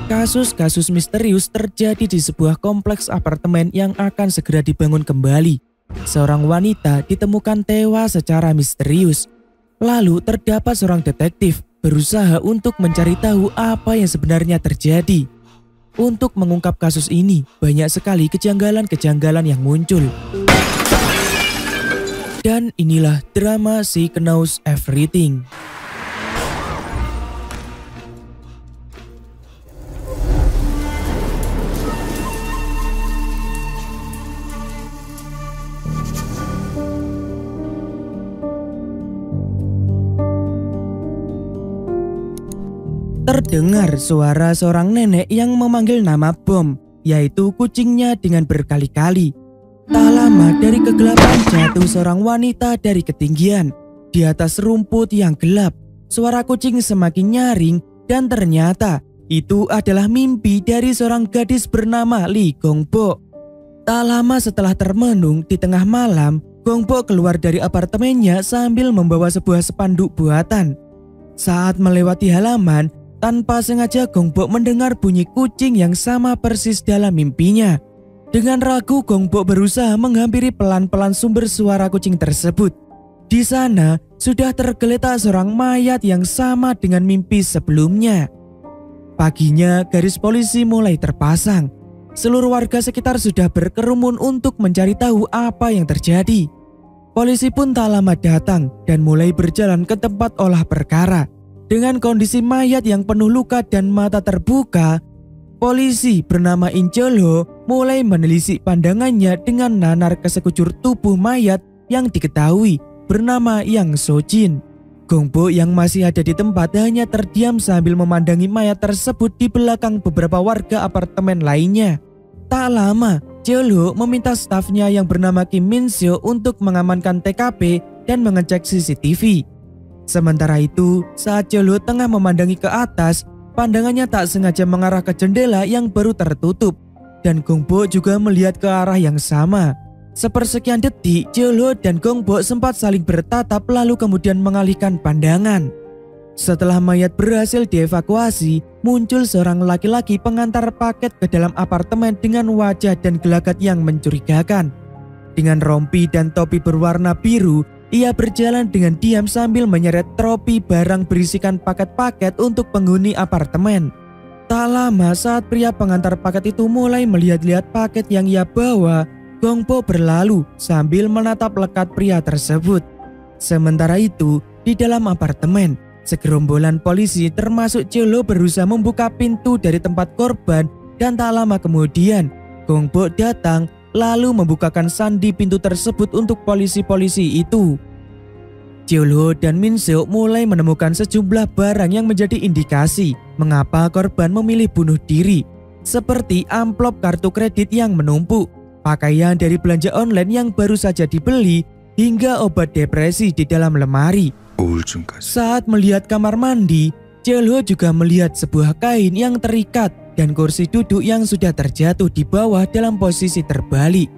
Kasus-kasus misterius terjadi di sebuah kompleks apartemen yang akan segera dibangun kembali. Seorang wanita ditemukan tewas secara misterius. Lalu terdapat seorang detektif berusaha untuk mencari tahu apa yang sebenarnya terjadi. Untuk mengungkap kasus ini, banyak sekali kejanggalan-kejanggalan yang muncul. Dan inilah drama She Knows Everything. Terdengar suara seorang nenek yang memanggil nama Bom, yaitu kucingnya dengan berkali-kali. Tak lama dari kegelapan jatuh seorang wanita dari ketinggian. Di atas rumput yang gelap, suara kucing semakin nyaring dan ternyata itu adalah mimpi dari seorang gadis bernama Lee Gongbo. Tak lama setelah termenung di tengah malam, Gongbo keluar dari apartemennya sambil membawa sebuah spanduk buatan. Saat melewati halaman, tanpa sengaja Gongbo mendengar bunyi kucing yang sama persis dalam mimpinya. Dengan ragu, Gongbo berusaha menghampiri pelan-pelan sumber suara kucing tersebut. Di sana sudah tergeletak seorang mayat yang sama dengan mimpi sebelumnya. Paginya garis polisi mulai terpasang. Seluruh warga sekitar sudah berkerumun untuk mencari tahu apa yang terjadi. Polisi pun tak lama datang dan mulai berjalan ke tempat olah perkara. Dengan kondisi mayat yang penuh luka dan mata terbuka, polisi bernama In Chol-ho mulai menelisik pandangannya dengan nanar ke sekujur tubuh mayat yang diketahui bernama Yang So-jin. Gongbo yang masih ada di tempat hanya terdiam sambil memandangi mayat tersebut di belakang beberapa warga apartemen lainnya. Tak lama, Chol-ho meminta stafnya yang bernama Kim Min-seo untuk mengamankan TKP dan mengecek CCTV. Sementara itu, saat Chol-ho tengah memandangi ke atas, pandangannya tak sengaja mengarah ke jendela yang baru tertutup. Dan Gongbo juga melihat ke arah yang sama. Sepersekian detik, Chol-ho dan Gongbo sempat saling bertatap lalu kemudian mengalihkan pandangan. Setelah mayat berhasil dievakuasi, muncul seorang laki-laki pengantar paket ke dalam apartemen dengan wajah dan gelagat yang mencurigakan. Dengan rompi dan topi berwarna biru, ia berjalan dengan diam sambil menyeret tropi barang berisikan paket-paket untuk penghuni apartemen. Tak lama saat pria pengantar paket itu mulai melihat-lihat paket yang ia bawa, Gongbo berlalu sambil menatap lekat pria tersebut. Sementara itu, di dalam apartemen, segerombolan polisi termasuk Chol-ho berusaha membuka pintu dari tempat korban dan tak lama kemudian, Gongbo datang lalu membukakan sandi pintu tersebut untuk polisi-polisi itu. Chol-ho dan Min-seo mulai menemukan sejumlah barang yang menjadi indikasi mengapa korban memilih bunuh diri, seperti amplop kartu kredit yang menumpuk, pakaian dari belanja online yang baru saja dibeli, hingga obat depresi di dalam lemari. Saat melihat kamar mandi, Chol-ho juga melihat sebuah kain yang terikat dan kursi duduk yang sudah terjatuh di bawah dalam posisi terbalik.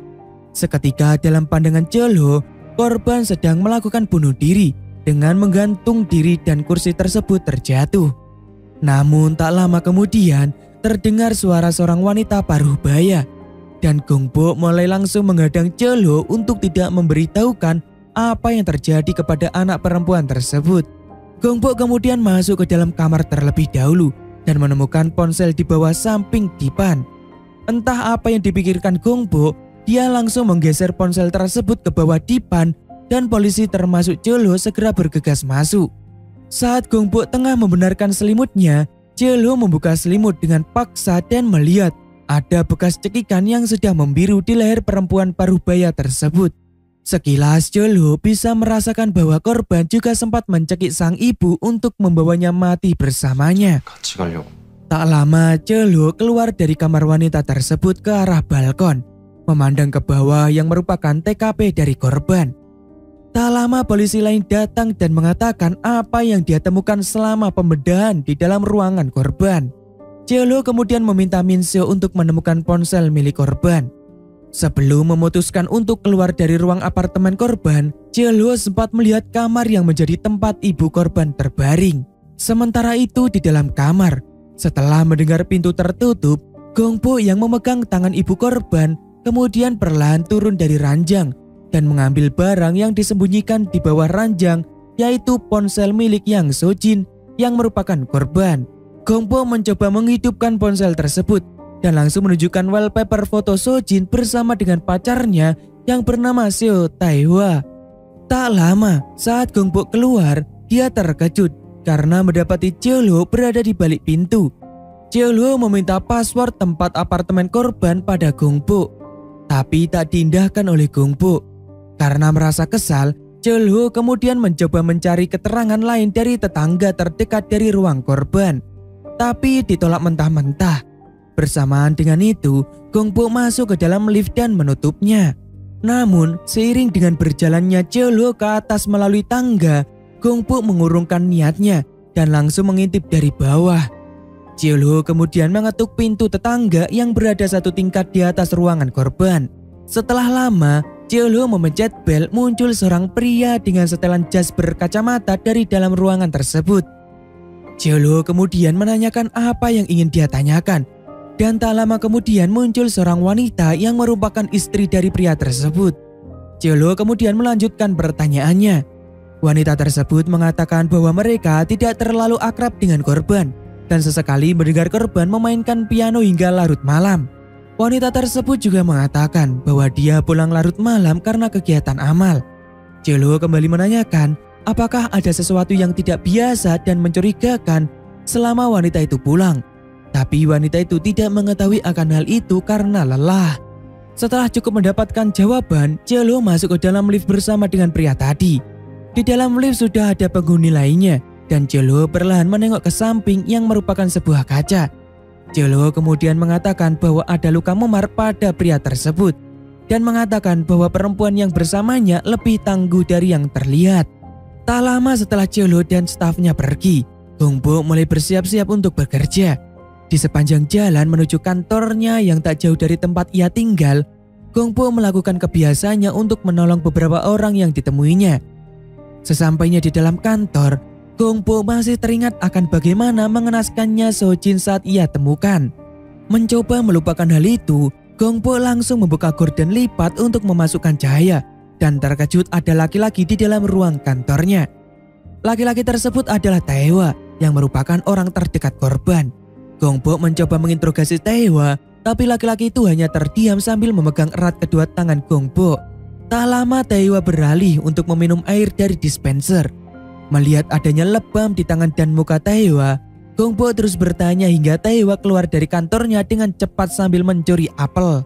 Seketika dalam pandangan Chol-ho, korban sedang melakukan bunuh diri dengan menggantung diri dan kursi tersebut terjatuh. Namun tak lama kemudian terdengar suara seorang wanita paruh baya dan Gongbo mulai langsung menghadang Chol-ho untuk tidak memberitahukan apa yang terjadi kepada anak perempuan tersebut. Gongbo kemudian masuk ke dalam kamar terlebih dahulu dan menemukan ponsel di bawah samping dipan. Entah apa yang dipikirkan Gongbo, dia langsung menggeser ponsel tersebut ke bawah dipan dan polisi termasuk Chol-ho segera bergegas masuk. Saat Gongbo tengah membenarkan selimutnya, Chol-ho membuka selimut dengan paksa dan melihat ada bekas cekikan yang sudah membiru di leher perempuan paruh-baya tersebut. Sekilas Chol-ho bisa merasakan bahwa korban juga sempat mencekik sang ibu untuk membawanya mati bersamanya. Tak lama Chol-ho keluar dari kamar wanita tersebut ke arah balkon, memandang ke bawah yang merupakan TKP dari korban. Tak lama polisi lain datang dan mengatakan apa yang dia temukan selama pembedahan di dalam ruangan korban. Chol-ho kemudian meminta Min-seo untuk menemukan ponsel milik korban. Sebelum memutuskan untuk keluar dari ruang apartemen korban, Chol-ho sempat melihat kamar yang menjadi tempat ibu korban terbaring. Sementara itu di dalam kamar, Setelah mendengar pintu tertutup, Gongpo yang memegang tangan ibu korban kemudian perlahan turun dari ranjang dan mengambil barang yang disembunyikan di bawah ranjang, yaitu ponsel milik Yang Sojin yang merupakan korban. Gongpo mencoba menghidupkan ponsel tersebut dan langsung menunjukkan wallpaper foto Sojin bersama dengan pacarnya yang bernama Seo Taewa. Tak lama saat Gongpo keluar, dia terkejut karena mendapati Cheolho berada di balik pintu. Cheolho meminta password tempat apartemen korban pada Gongpo, tapi tak diindahkan oleh Gongpo. Karena merasa kesal, Cheolho kemudian mencoba mencari keterangan lain dari tetangga terdekat dari ruang korban, tapi ditolak mentah-mentah. Bersamaan dengan itu, Gongpo masuk ke dalam lift dan menutupnya. Namun, seiring dengan berjalannya Cheolho ke atas melalui tangga, Gongpo mengurungkan niatnya dan langsung mengintip dari bawah. Cheolho kemudian mengetuk pintu tetangga yang berada satu tingkat di atas ruangan korban. Setelah lama, Cheolho memencet bel, muncul seorang pria dengan setelan jas berkacamata dari dalam ruangan tersebut. Cheolho kemudian menanyakan apa yang ingin dia tanyakan. Dan tak lama kemudian muncul seorang wanita yang merupakan istri dari pria tersebut. Cheolho kemudian melanjutkan pertanyaannya. Wanita tersebut mengatakan bahwa mereka tidak terlalu akrab dengan korban dan sesekali mendengar korban memainkan piano hingga larut malam. Wanita tersebut juga mengatakan bahwa dia pulang larut malam karena kegiatan amal. Cheolho kembali menanyakan apakah ada sesuatu yang tidak biasa dan mencurigakan selama wanita itu pulang. Tapi wanita itu tidak mengetahui akan hal itu karena lelah. Setelah cukup mendapatkan jawaban, Cheolho masuk ke dalam lift bersama dengan pria tadi. Di dalam lift sudah ada penghuni lainnya dan Cheolho perlahan menengok ke samping yang merupakan sebuah kaca. Cheolho kemudian mengatakan bahwa ada luka memar pada pria tersebut dan mengatakan bahwa perempuan yang bersamanya lebih tangguh dari yang terlihat. Tak lama setelah Cheolho dan stafnya pergi, Gongpo mulai bersiap-siap untuk bekerja. Di sepanjang jalan menuju kantornya yang tak jauh dari tempat ia tinggal, Gongpo melakukan kebiasaannya untuk menolong beberapa orang yang ditemuinya. Sesampainya di dalam kantor, Gongpo masih teringat akan bagaimana mengenaskannya Sojin saat ia temukan. Mencoba melupakan hal itu, Gongpo langsung membuka gorden lipat untuk memasukkan cahaya dan terkejut ada laki-laki di dalam ruang kantornya. Laki-laki tersebut adalah Taewa yang merupakan orang terdekat korban. Gongpo mencoba menginterogasi Taewa, tapi laki-laki itu hanya terdiam sambil memegang erat kedua tangan Gongpo. Tak lama Taewa beralih untuk meminum air dari dispenser. Melihat adanya lebam di tangan dan muka Taewa, Gongpo terus bertanya hingga Taewa keluar dari kantornya dengan cepat sambil mencuri apel.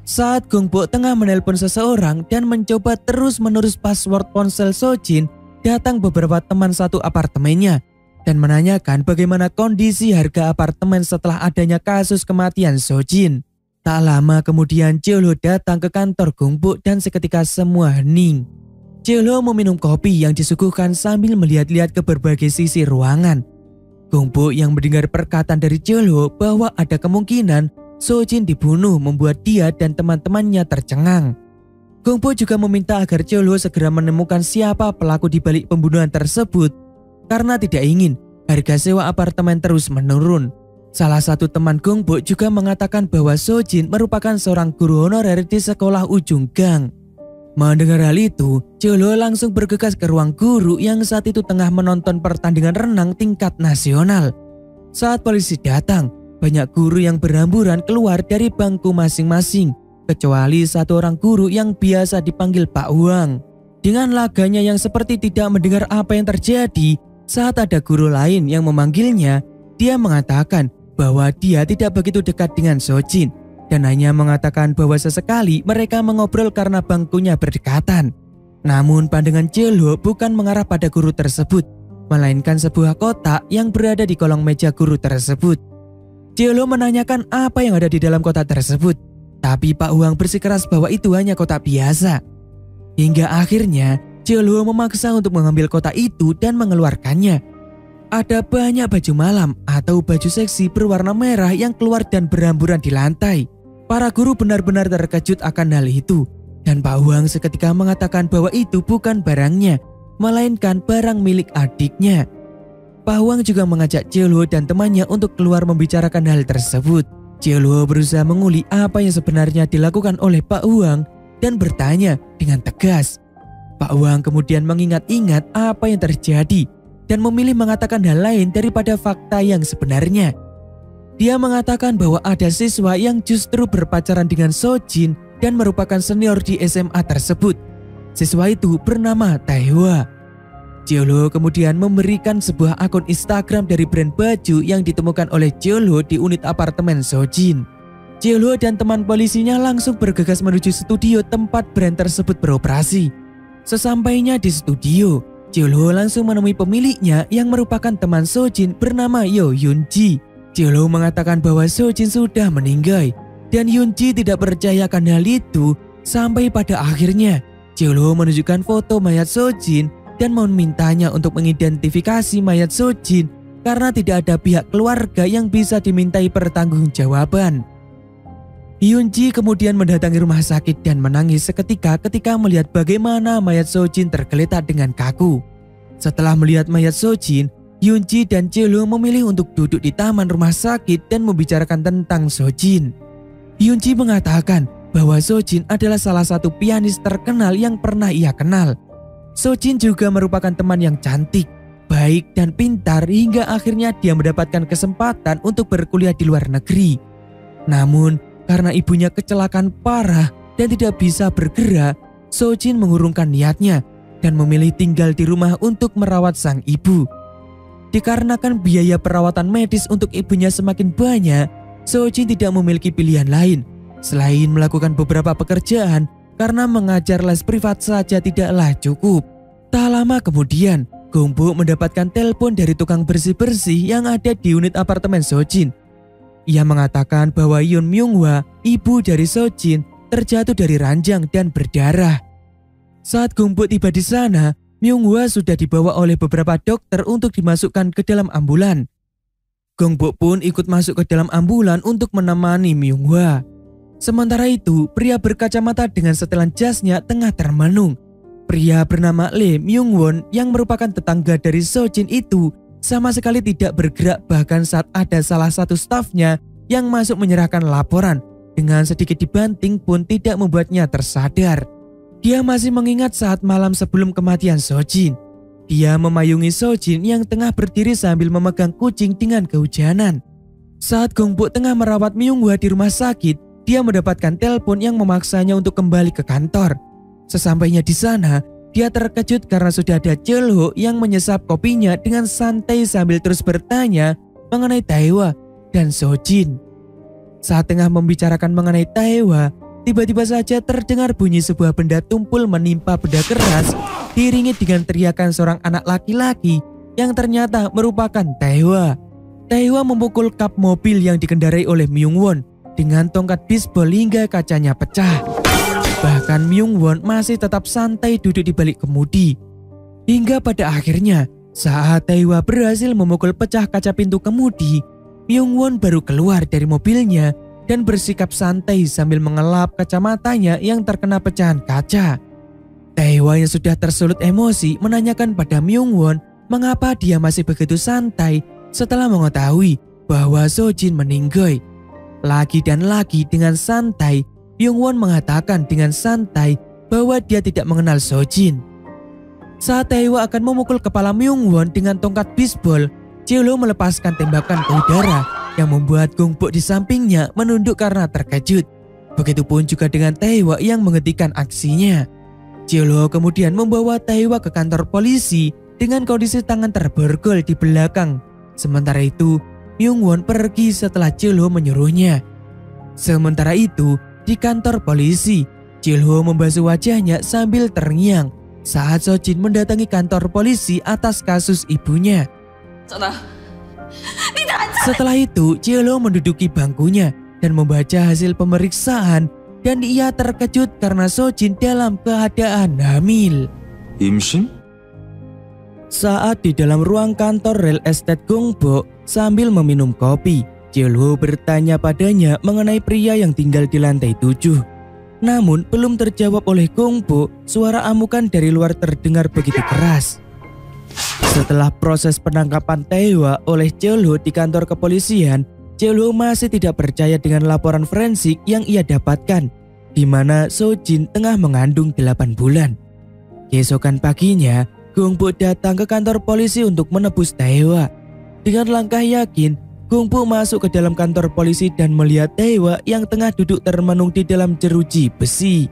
Saat Gongpo tengah menelpon seseorang dan mencoba terus-menerus password ponsel Sojin, datang beberapa teman satu apartemennya dan menanyakan bagaimana kondisi harga apartemen setelah adanya kasus kematian Sojin. Tak lama kemudian Cheolho datang ke kantor Gongpo dan seketika semua hening. Cheolho meminum kopi yang disuguhkan sambil melihat-lihat ke berbagai sisi ruangan. Gongpo yang mendengar perkataan dari Cheolho bahwa ada kemungkinan Sojin dibunuh membuat dia dan teman-temannya tercengang. Gongpo juga meminta agar Cheolho segera menemukan siapa pelaku di balik pembunuhan tersebut karena tidak ingin harga sewa apartemen terus menurun. Salah satu teman Gongpo juga mengatakan bahwa Sojin merupakan seorang guru honorer di sekolah ujung gang. Mendengar hal itu, Cheolho langsung bergegas ke ruang guru yang saat itu tengah menonton pertandingan renang tingkat nasional. Saat polisi datang, banyak guru yang berhamburan keluar dari bangku masing-masing, kecuali satu orang guru yang biasa dipanggil Pak Huang. Dengan laganya yang seperti tidak mendengar apa yang terjadi, saat ada guru lain yang memanggilnya, dia mengatakan bahwa dia tidak begitu dekat dengan Sojin dan hanya mengatakan bahwa sesekali mereka mengobrol karena bangkunya berdekatan. Namun pandangan Cheolho bukan mengarah pada guru tersebut, melainkan sebuah kotak yang berada di kolong meja guru tersebut. Cheolho menanyakan apa yang ada di dalam kotak tersebut, tapi Pak Huang bersikeras bahwa itu hanya kotak biasa. Hingga akhirnya Cheolho memaksa untuk mengambil kotak itu dan mengeluarkannya. Ada banyak baju malam atau baju seksi berwarna merah yang keluar dan berhamburan di lantai. Para guru benar-benar terkejut akan hal itu. Dan Pak Huang seketika mengatakan bahwa itu bukan barangnya, melainkan barang milik adiknya. Pak Huang juga mengajak Jielu dan temannya untuk keluar membicarakan hal tersebut. Jielu berusaha menguli apa yang sebenarnya dilakukan oleh Pak Huang dan bertanya dengan tegas. Pak Huang kemudian mengingat-ingat apa yang terjadi dan memilih mengatakan hal lain daripada fakta yang sebenarnya. Dia mengatakan bahwa ada siswa yang justru berpacaran dengan Sojin dan merupakan senior di SMA tersebut. Siswa itu bernama Taewa. Jielu kemudian memberikan sebuah akun Instagram dari brand baju yang ditemukan oleh Jielu di unit apartemen Sojin. Jielu dan teman polisinya langsung bergegas menuju studio tempat brand tersebut beroperasi. Sesampainya di studio, Jielu langsung menemui pemiliknya yang merupakan teman Sojin bernama Yo Yoonji. Jielu mengatakan bahwa Sojin sudah meninggal dan Yoonji tidak percaya akan hal itu sampai pada akhirnya Jielu menunjukkan foto mayat Sojin dan memintanya untuk mengidentifikasi mayat Sojin karena tidak ada pihak keluarga yang bisa dimintai pertanggungjawaban. Yoonji kemudian mendatangi rumah sakit dan menangis seketika ketika melihat bagaimana mayat Sojin tergeletak dengan kaku. Setelah melihat mayat Sojin, Yoonji dan Jielu memilih untuk duduk di taman rumah sakit dan membicarakan tentang Sojin. Yoonji mengatakan bahwa Sojin adalah salah satu pianis terkenal yang pernah ia kenal. Sojin juga merupakan teman yang cantik, baik dan pintar hingga akhirnya dia mendapatkan kesempatan untuk berkuliah di luar negeri. Namun, karena ibunya kecelakaan parah dan tidak bisa bergerak, Sojin mengurungkan niatnya dan memilih tinggal di rumah untuk merawat sang ibu. Dikarenakan biaya perawatan medis untuk ibunya semakin banyak, Sojin tidak memiliki pilihan lain selain melakukan beberapa pekerjaan karena mengajar les privat saja tidaklah cukup. Tak lama kemudian, Gongbo mendapatkan telepon dari tukang bersih-bersih yang ada di unit apartemen Sojin. Ia mengatakan bahwa Yoon Myung-hwa, ibu dari Sojin, terjatuh dari ranjang dan berdarah. Saat Gongbo tiba di sana, Myung-hwa sudah dibawa oleh beberapa dokter untuk dimasukkan ke dalam ambulan. Gongbo pun ikut masuk ke dalam ambulan untuk menemani Myung-hwa. Sementara itu, pria berkacamata dengan setelan jasnya tengah termenung. Pria bernama Lee Myung-won yang merupakan tetangga dari Sojin itu sama sekali tidak bergerak bahkan saat ada salah satu stafnya yang masuk menyerahkan laporan. Dengan sedikit dibanting pun tidak membuatnya tersadar. Dia masih mengingat saat malam sebelum kematian Sojin. Dia memayungi Sojin yang tengah berdiri sambil memegang kucing dengan kehujanan. Saat Gongbo tengah merawat Myung-hwa di rumah sakit, dia mendapatkan telepon yang memaksanya untuk kembali ke kantor. Sesampainya di sana, dia terkejut karena sudah ada Jielu yang menyesap kopinya dengan santai sambil terus bertanya mengenai Taewa dan Sojin. Saat tengah membicarakan mengenai Taewa, tiba-tiba saja terdengar bunyi sebuah benda tumpul menimpa benda keras diiringi dengan teriakan seorang anak laki-laki yang ternyata merupakan Taewa. Taewa memukul kap mobil yang dikendarai oleh Myung-won dengan tongkat bisbol hingga kacanya pecah. Bahkan Myung-won masih tetap santai duduk di balik kemudi. Hingga pada akhirnya, saat Taewa berhasil memukul pecah kaca pintu kemudi, Myung-won baru keluar dari mobilnya dan bersikap santai sambil mengelap kacamatanya yang terkena pecahan kaca. Taewa yang sudah tersulut emosi menanyakan pada Myung-won mengapa dia masih begitu santai setelah mengetahui bahwa Sojin meninggal. Lagi dan lagi dengan santai, Myung-won mengatakan dengan santai bahwa dia tidak mengenal Sojin. Saat Taewa akan memukul kepala Myung-won dengan tongkat bisbol, Jielu melepaskan tembakan ke udara yang membuat Gongbo di sampingnya menunduk karena terkejut. Begitupun juga dengan Taewa yang menghentikan aksinya. Jielu kemudian membawa Taewa ke kantor polisi dengan kondisi tangan terborgol di belakang. Sementara itu, Myung-won pergi setelah Jielu menyuruhnya. Sementara itu, di kantor polisi, Jielu membasuh wajahnya sambil terngiang saat Sojin mendatangi kantor polisi atas kasus ibunya. Setelah itu, Jielu menduduki bangkunya dan membaca hasil pemeriksaan dan ia terkejut karena Sojin dalam keadaan hamil. 임신? Saat di dalam ruang kantor real estate Gongbo sambil meminum kopi, Jielu bertanya padanya mengenai pria yang tinggal di lantai 7. Namun belum terjawab oleh Gongbo, suara amukan dari luar terdengar begitu keras. Setelah proses penangkapan Taewa oleh Cheolho di kantor kepolisian, Cheolho masih tidak percaya dengan laporan forensik yang ia dapatkan, di mana Sojin tengah mengandung 8 bulan. Keesokan paginya, Gongpo datang ke kantor polisi untuk menebus Taewa. Dengan langkah yakin, Gongpo masuk ke dalam kantor polisi dan melihat Taewa yang tengah duduk termenung di dalam jeruji besi.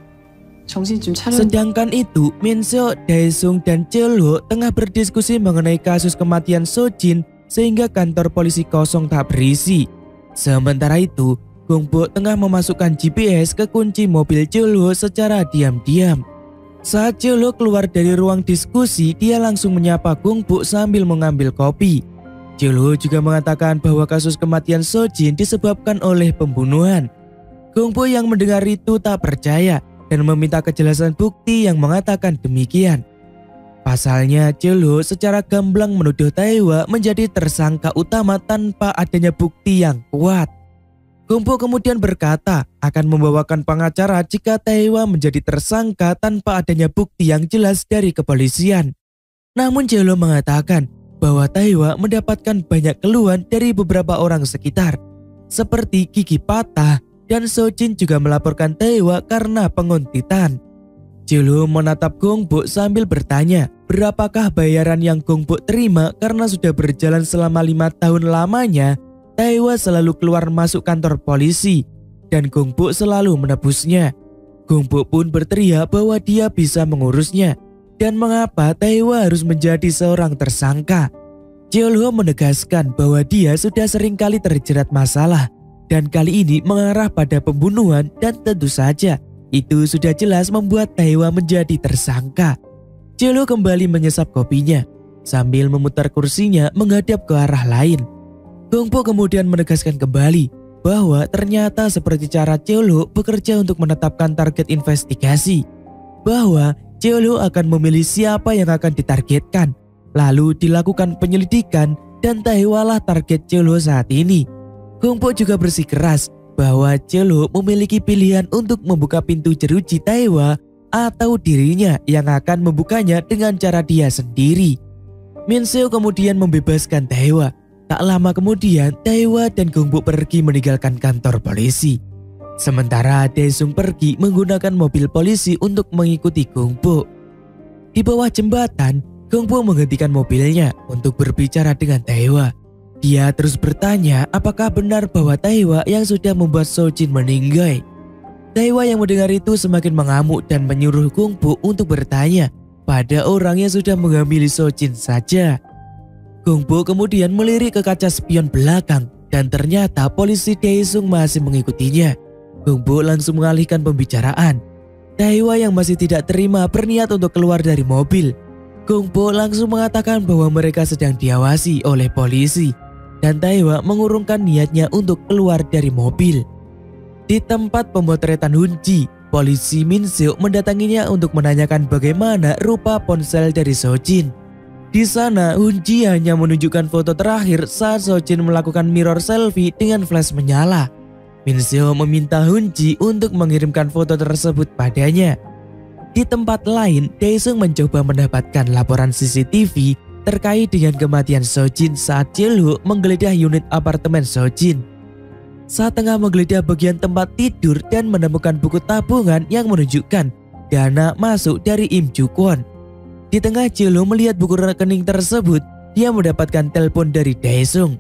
Sedangkan itu, Minseo, Daesung, dan Cheolho tengah berdiskusi mengenai kasus kematian Sojin sehingga kantor polisi kosong tak berisi. Sementara itu, Gongpo tengah memasukkan GPS ke kunci mobil Cheolho secara diam-diam. Saat Cheolho keluar dari ruang diskusi, dia langsung menyapa Gongpo sambil mengambil kopi. Cheolho juga mengatakan bahwa kasus kematian Sojin disebabkan oleh pembunuhan. Gongpo yang mendengar itu tak percaya dan meminta kejelasan bukti yang mengatakan demikian. Pasalnya, Cheolho secara gamblang menuduh Taewa menjadi tersangka utama tanpa adanya bukti yang kuat. Gongpo kemudian berkata akan membawakan pengacara jika Taewa menjadi tersangka tanpa adanya bukti yang jelas dari kepolisian. Namun Cheolho mengatakan bahwa Taewa mendapatkan banyak keluhan dari beberapa orang sekitar, seperti gigi patah, dan Sojin juga melaporkan Taewa karena penguntitan. Cheolho menatap Gongpo sambil bertanya berapakah bayaran yang Gongpo terima karena sudah berjalan selama 5 tahun lamanya. Taewa selalu keluar masuk kantor polisi dan Gongpo selalu menebusnya. Gongpo pun berteriak bahwa dia bisa mengurusnya dan mengapa Taewa harus menjadi seorang tersangka. Cheolho menegaskan bahwa dia sudah seringkali terjerat masalah dan kali ini mengarah pada pembunuhan dan tentu saja itu sudah jelas membuat Taewa menjadi tersangka. Cheolho kembali menyesap kopinya sambil memutar kursinya menghadap ke arah lain. Gongpo kemudian menegaskan kembali bahwa ternyata seperti cara Cheolho bekerja untuk menetapkan target investigasi, bahwa Cheolho akan memilih siapa yang akan ditargetkan, lalu dilakukan penyelidikan dan Taewa lah target Cheolho saat ini. Gongpo juga bersikeras bahwa Cheolho memiliki pilihan untuk membuka pintu jeruji Taewa atau dirinya yang akan membukanya dengan cara dia sendiri. Minseo kemudian membebaskan Taewa. Tak lama kemudian Taewa dan Gongpo pergi meninggalkan kantor polisi. Sementara Daesung pergi menggunakan mobil polisi untuk mengikuti Gongpo. Di bawah jembatan, Gongpo menghentikan mobilnya untuk berbicara dengan Taewa. Dia terus bertanya apakah benar bahwa Taewa yang sudah membuat Sojin meninggal. Taewa yang mendengar itu semakin mengamuk dan menyuruh Gongpo untuk bertanya pada orang yang sudah menghamili Sojin saja. Gongpo kemudian melirik ke kaca spion belakang dan ternyata polisi Daesung masih mengikutinya. Gongpo langsung mengalihkan pembicaraan. Taewa yang masih tidak terima berniat untuk keluar dari mobil. Gongpo langsung mengatakan bahwa mereka sedang diawasi oleh polisi dan Taewa mengurungkan niatnya untuk keluar dari mobil. Di tempat pemotretan Hunji, polisi Minseo mendatanginya untuk menanyakan bagaimana rupa ponsel dari Sojin. Di sana, Hunji hanya menunjukkan foto terakhir saat Sojin melakukan mirror selfie dengan flash menyala. Minseo meminta Hunji untuk mengirimkan foto tersebut padanya. Di tempat lain, Daesung mencoba mendapatkan laporan CCTV terkait dengan kematian Sojin saat Cheolho menggeledah unit apartemen Sojin. Saat tengah menggeledah bagian tempat tidur dan menemukan buku tabungan yang menunjukkan dana masuk dari Im Ju-kwon. Di tengah Cheolho melihat buku rekening tersebut, dia mendapatkan telepon dari Daesung.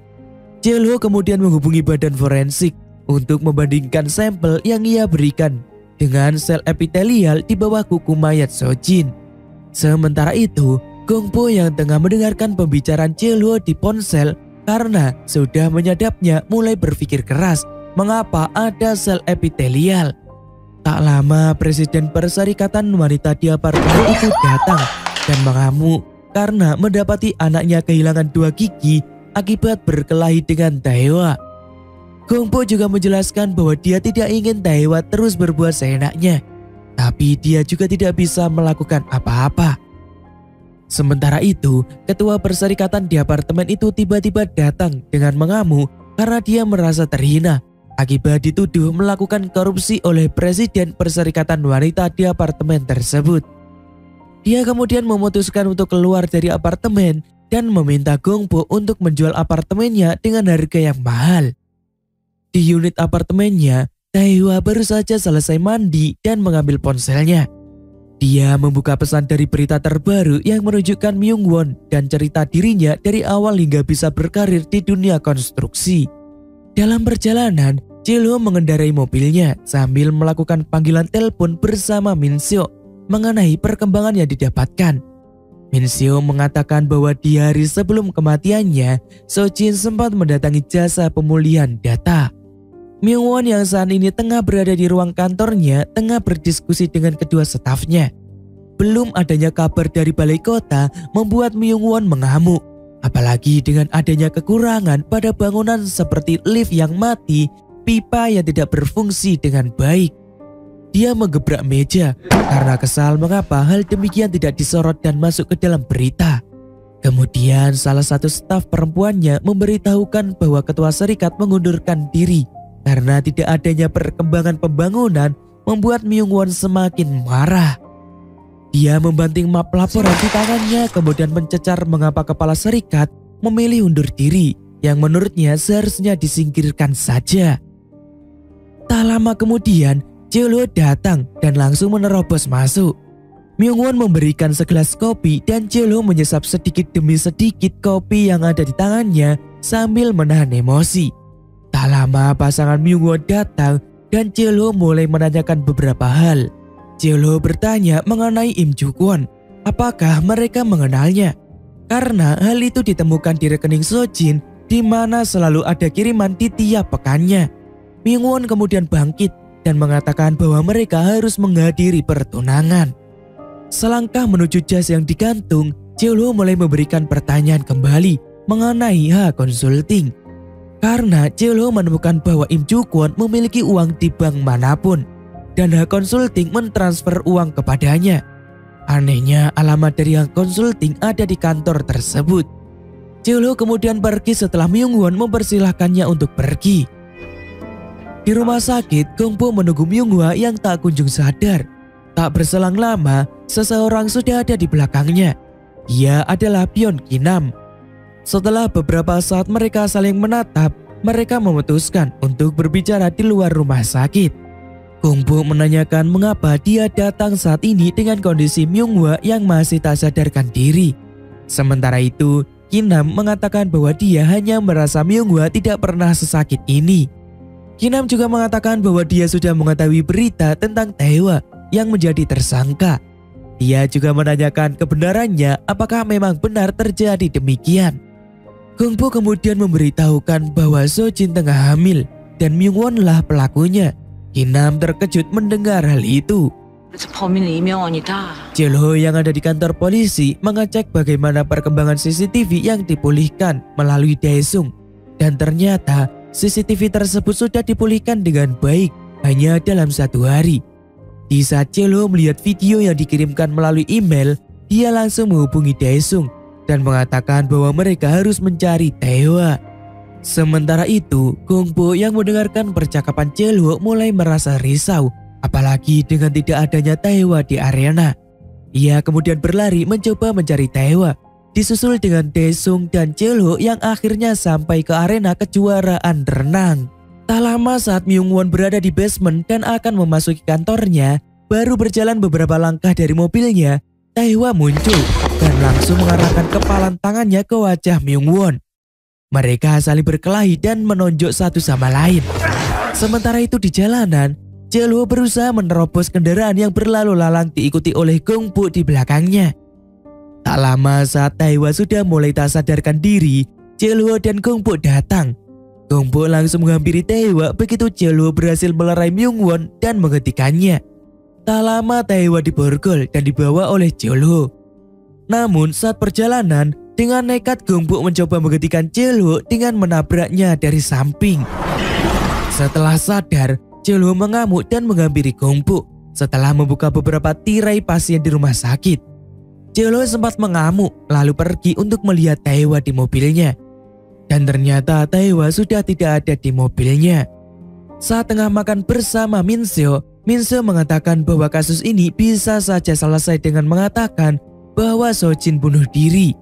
Cheolho kemudian menghubungi badan forensik untuk membandingkan sampel yang ia berikan dengan sel epitelial di bawah kuku mayat Sojin. Sementara itu, Gongpo yang tengah mendengarkan pembicaraan Cheolho di ponsel karena sudah menyadapnya mulai berpikir keras mengapa ada sel epitelial. Tak lama Presiden Perserikatan Wanita di apartemen itu datang dan mengamuk karena mendapati anaknya kehilangan 2 gigi akibat berkelahi dengan Taewa. Gongpo juga menjelaskan bahwa dia tidak ingin Taewa terus berbuat seenaknya, tapi dia juga tidak bisa melakukan apa-apa. Sementara itu, ketua perserikatan di apartemen itu tiba-tiba datang dengan mengamuk karena dia merasa terhina akibat dituduh melakukan korupsi oleh Presiden Perserikatan Wanita di apartemen tersebut. Dia kemudian memutuskan untuk keluar dari apartemen dan meminta Gongpo untuk menjual apartemennya dengan harga yang mahal. Di unit apartemennya, Taehwa baru saja selesai mandi dan mengambil ponselnya. Dia membuka pesan dari berita terbaru yang menunjukkan Myungwon dan cerita dirinya dari awal hingga bisa berkarir di dunia konstruksi. Dalam perjalanan, Jae-ho mengendarai mobilnya sambil melakukan panggilan telepon bersama Min Seo mengenai perkembangan yang didapatkan. Min Seo mengatakan bahwa di hari sebelum kematiannya, Sojin sempat mendatangi jasa pemulihan data. Myungwon yang saat ini tengah berada di ruang kantornya tengah berdiskusi dengan kedua stafnya. Belum adanya kabar dari balai kota membuat Myungwon mengamuk. Apalagi dengan adanya kekurangan pada bangunan seperti lift yang mati, pipa yang tidak berfungsi dengan baik. Dia menggebrak meja karena kesal mengapa hal demikian tidak disorot dan masuk ke dalam berita. Kemudian salah satu staf perempuannya memberitahukan bahwa ketua serikat mengundurkan diri karena tidak adanya perkembangan pembangunan membuat Myungwon semakin marah. Dia membanting map laporan di tangannya kemudian mencecar mengapa kepala serikat memilih undur diri yang menurutnya seharusnya disingkirkan saja. Tak lama kemudian, Jae-ho datang dan langsung menerobos masuk. Myungwon memberikan segelas kopi dan Jae-ho menyesap sedikit demi sedikit kopi yang ada di tangannya sambil menahan emosi. Tak lama pasangan Myungwon datang dan Jae-ho mulai menanyakan beberapa hal. Jae-ho bertanya mengenai Im Ju-kwon, apakah mereka mengenalnya? Karena hal itu ditemukan di rekening Sojin di mana selalu ada kiriman di tiap pekannya. Myungwon kemudian bangkit dan mengatakan bahwa mereka harus menghadiri pertunangan. Selangkah menuju jas yang digantung, Jae-ho mulai memberikan pertanyaan kembali mengenai hak konsulting. Karena Jae-ho menemukan bahwa Im Ju-kwon memiliki uang di bank manapun dan hak konsulting mentransfer uang kepadanya. Anehnya alamat dari hak konsulting ada di kantor tersebut. Jae-ho kemudian pergi setelah Myungwon mempersilahkannya untuk pergi. Di rumah sakit, Gongpo menunggu Myunghwa yang tak kunjung sadar. Tak berselang lama, seseorang sudah ada di belakangnya. Dia adalah Byeon Ki-nam. Setelah beberapa saat mereka saling menatap, mereka memutuskan untuk berbicara di luar rumah sakit. Gongpo menanyakan mengapa dia datang saat ini dengan kondisi Myunghwa yang masih tak sadarkan diri. Sementara itu, Ki-nam mengatakan bahwa dia hanya merasa Myunghwa tidak pernah sesakit ini. Ki-nam juga mengatakan bahwa dia sudah mengetahui berita tentang Taehwa yang menjadi tersangka. Dia juga menanyakan kebenarannya apakah memang benar terjadi demikian. Gongpo kemudian memberitahukan bahwa Sojin tengah hamil dan Myungwon lah pelakunya. Ki-nam terkejut mendengar hal itu. Jae-ho yang ada di kantor polisi mengecek bagaimana perkembangan CCTV yang dipulihkan melalui Daesung. Dan ternyata CCTV tersebut sudah dipulihkan dengan baik hanya dalam 1 hari. Di saat Jae-ho melihat video yang dikirimkan melalui email, dia langsung menghubungi Daesung dan mengatakan bahwa mereka harus mencari Taehwa. Sementara itu, Gongpo yang mendengarkan percakapan Jae-ho mulai merasa risau, apalagi dengan tidak adanya Taehwa di arena. Ia kemudian berlari mencoba mencari Taehwa, disusul dengan Daesung dan Jae-ho yang akhirnya sampai ke arena kejuaraan renang. Tak lama saat Myungwon berada di basement dan akan memasuki kantornya, baru berjalan beberapa langkah dari mobilnya, Taehwa muncul dan langsung mengarahkan kepalan tangannya ke wajah Myungwon. Mereka saling berkelahi dan menonjok satu sama lain. Sementara itu di jalanan, Jae-ho berusaha menerobos kendaraan yang berlalu lalang diikuti oleh Gongpo di belakangnya. Tak lama saat Taehwa sudah mulai tak sadarkan diri, Jae-ho dan Gongpo datang. Gongpo langsung menghampiri Taehwa begitu Jae-ho berhasil melerai Myungwon dan menghentikannya. Tak lama Taehwa diborgol dan dibawa oleh Jae-ho. Namun saat perjalanan, dengan nekat Gongpo mencoba menghentikan Jae-ho dengan menabraknya dari samping. Setelah sadar, Jae-ho mengamuk dan menghampiri Gongpo setelah membuka beberapa tirai pasien di rumah sakit. Jae-ho sempat mengamuk lalu pergi untuk melihat Taehwa di mobilnya. Dan ternyata Taehwa sudah tidak ada di mobilnya. Saat tengah makan bersama Min Seo mengatakan bahwa kasus ini bisa saja selesai dengan mengatakan bahwa Sojin bunuh diri.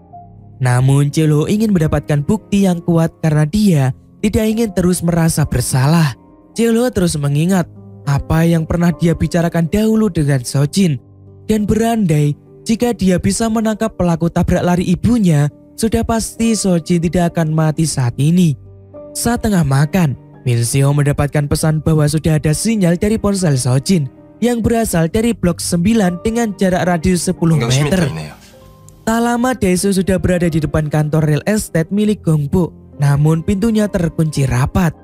Namun Chelo ingin mendapatkan bukti yang kuat karena dia tidak ingin terus merasa bersalah. Chelo terus mengingat apa yang pernah dia bicarakan dahulu dengan Sojin dan berandai jika dia bisa menangkap pelaku tabrak lari ibunya, sudah pasti Sojin tidak akan mati saat ini. Saat tengah makan, Min-seo mendapatkan pesan bahwa sudah ada sinyal dari ponsel Sojin yang berasal dari blok 9 dengan jarak radius 10 meter. Tak lama Dae-soo sudah berada di depan kantor real estate milik Gong-bo, namun pintunya terkunci rapat.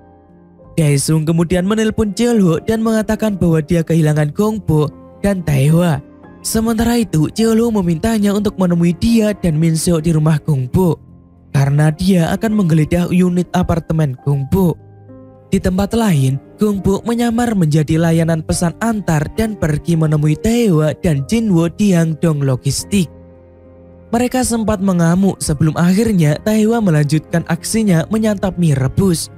Dae-soo kemudian menelpon Cheol-ho dan mengatakan bahwa dia kehilangan Gong-bo dan Tae-hwa. Sementara itu, Cheol-ho memintanya untuk menemui dia dan Min-seo di rumah Gong-bo karena dia akan menggeledah unit apartemen Gong-bo. Di tempat lain, Gong-bo menyamar menjadi layanan pesan antar dan pergi menemui Tae-hwa dan Jin-woo di Hangdong Logistik. Mereka sempat mengamuk sebelum akhirnya Tae-hwa melanjutkan aksinya menyantap mie rebus.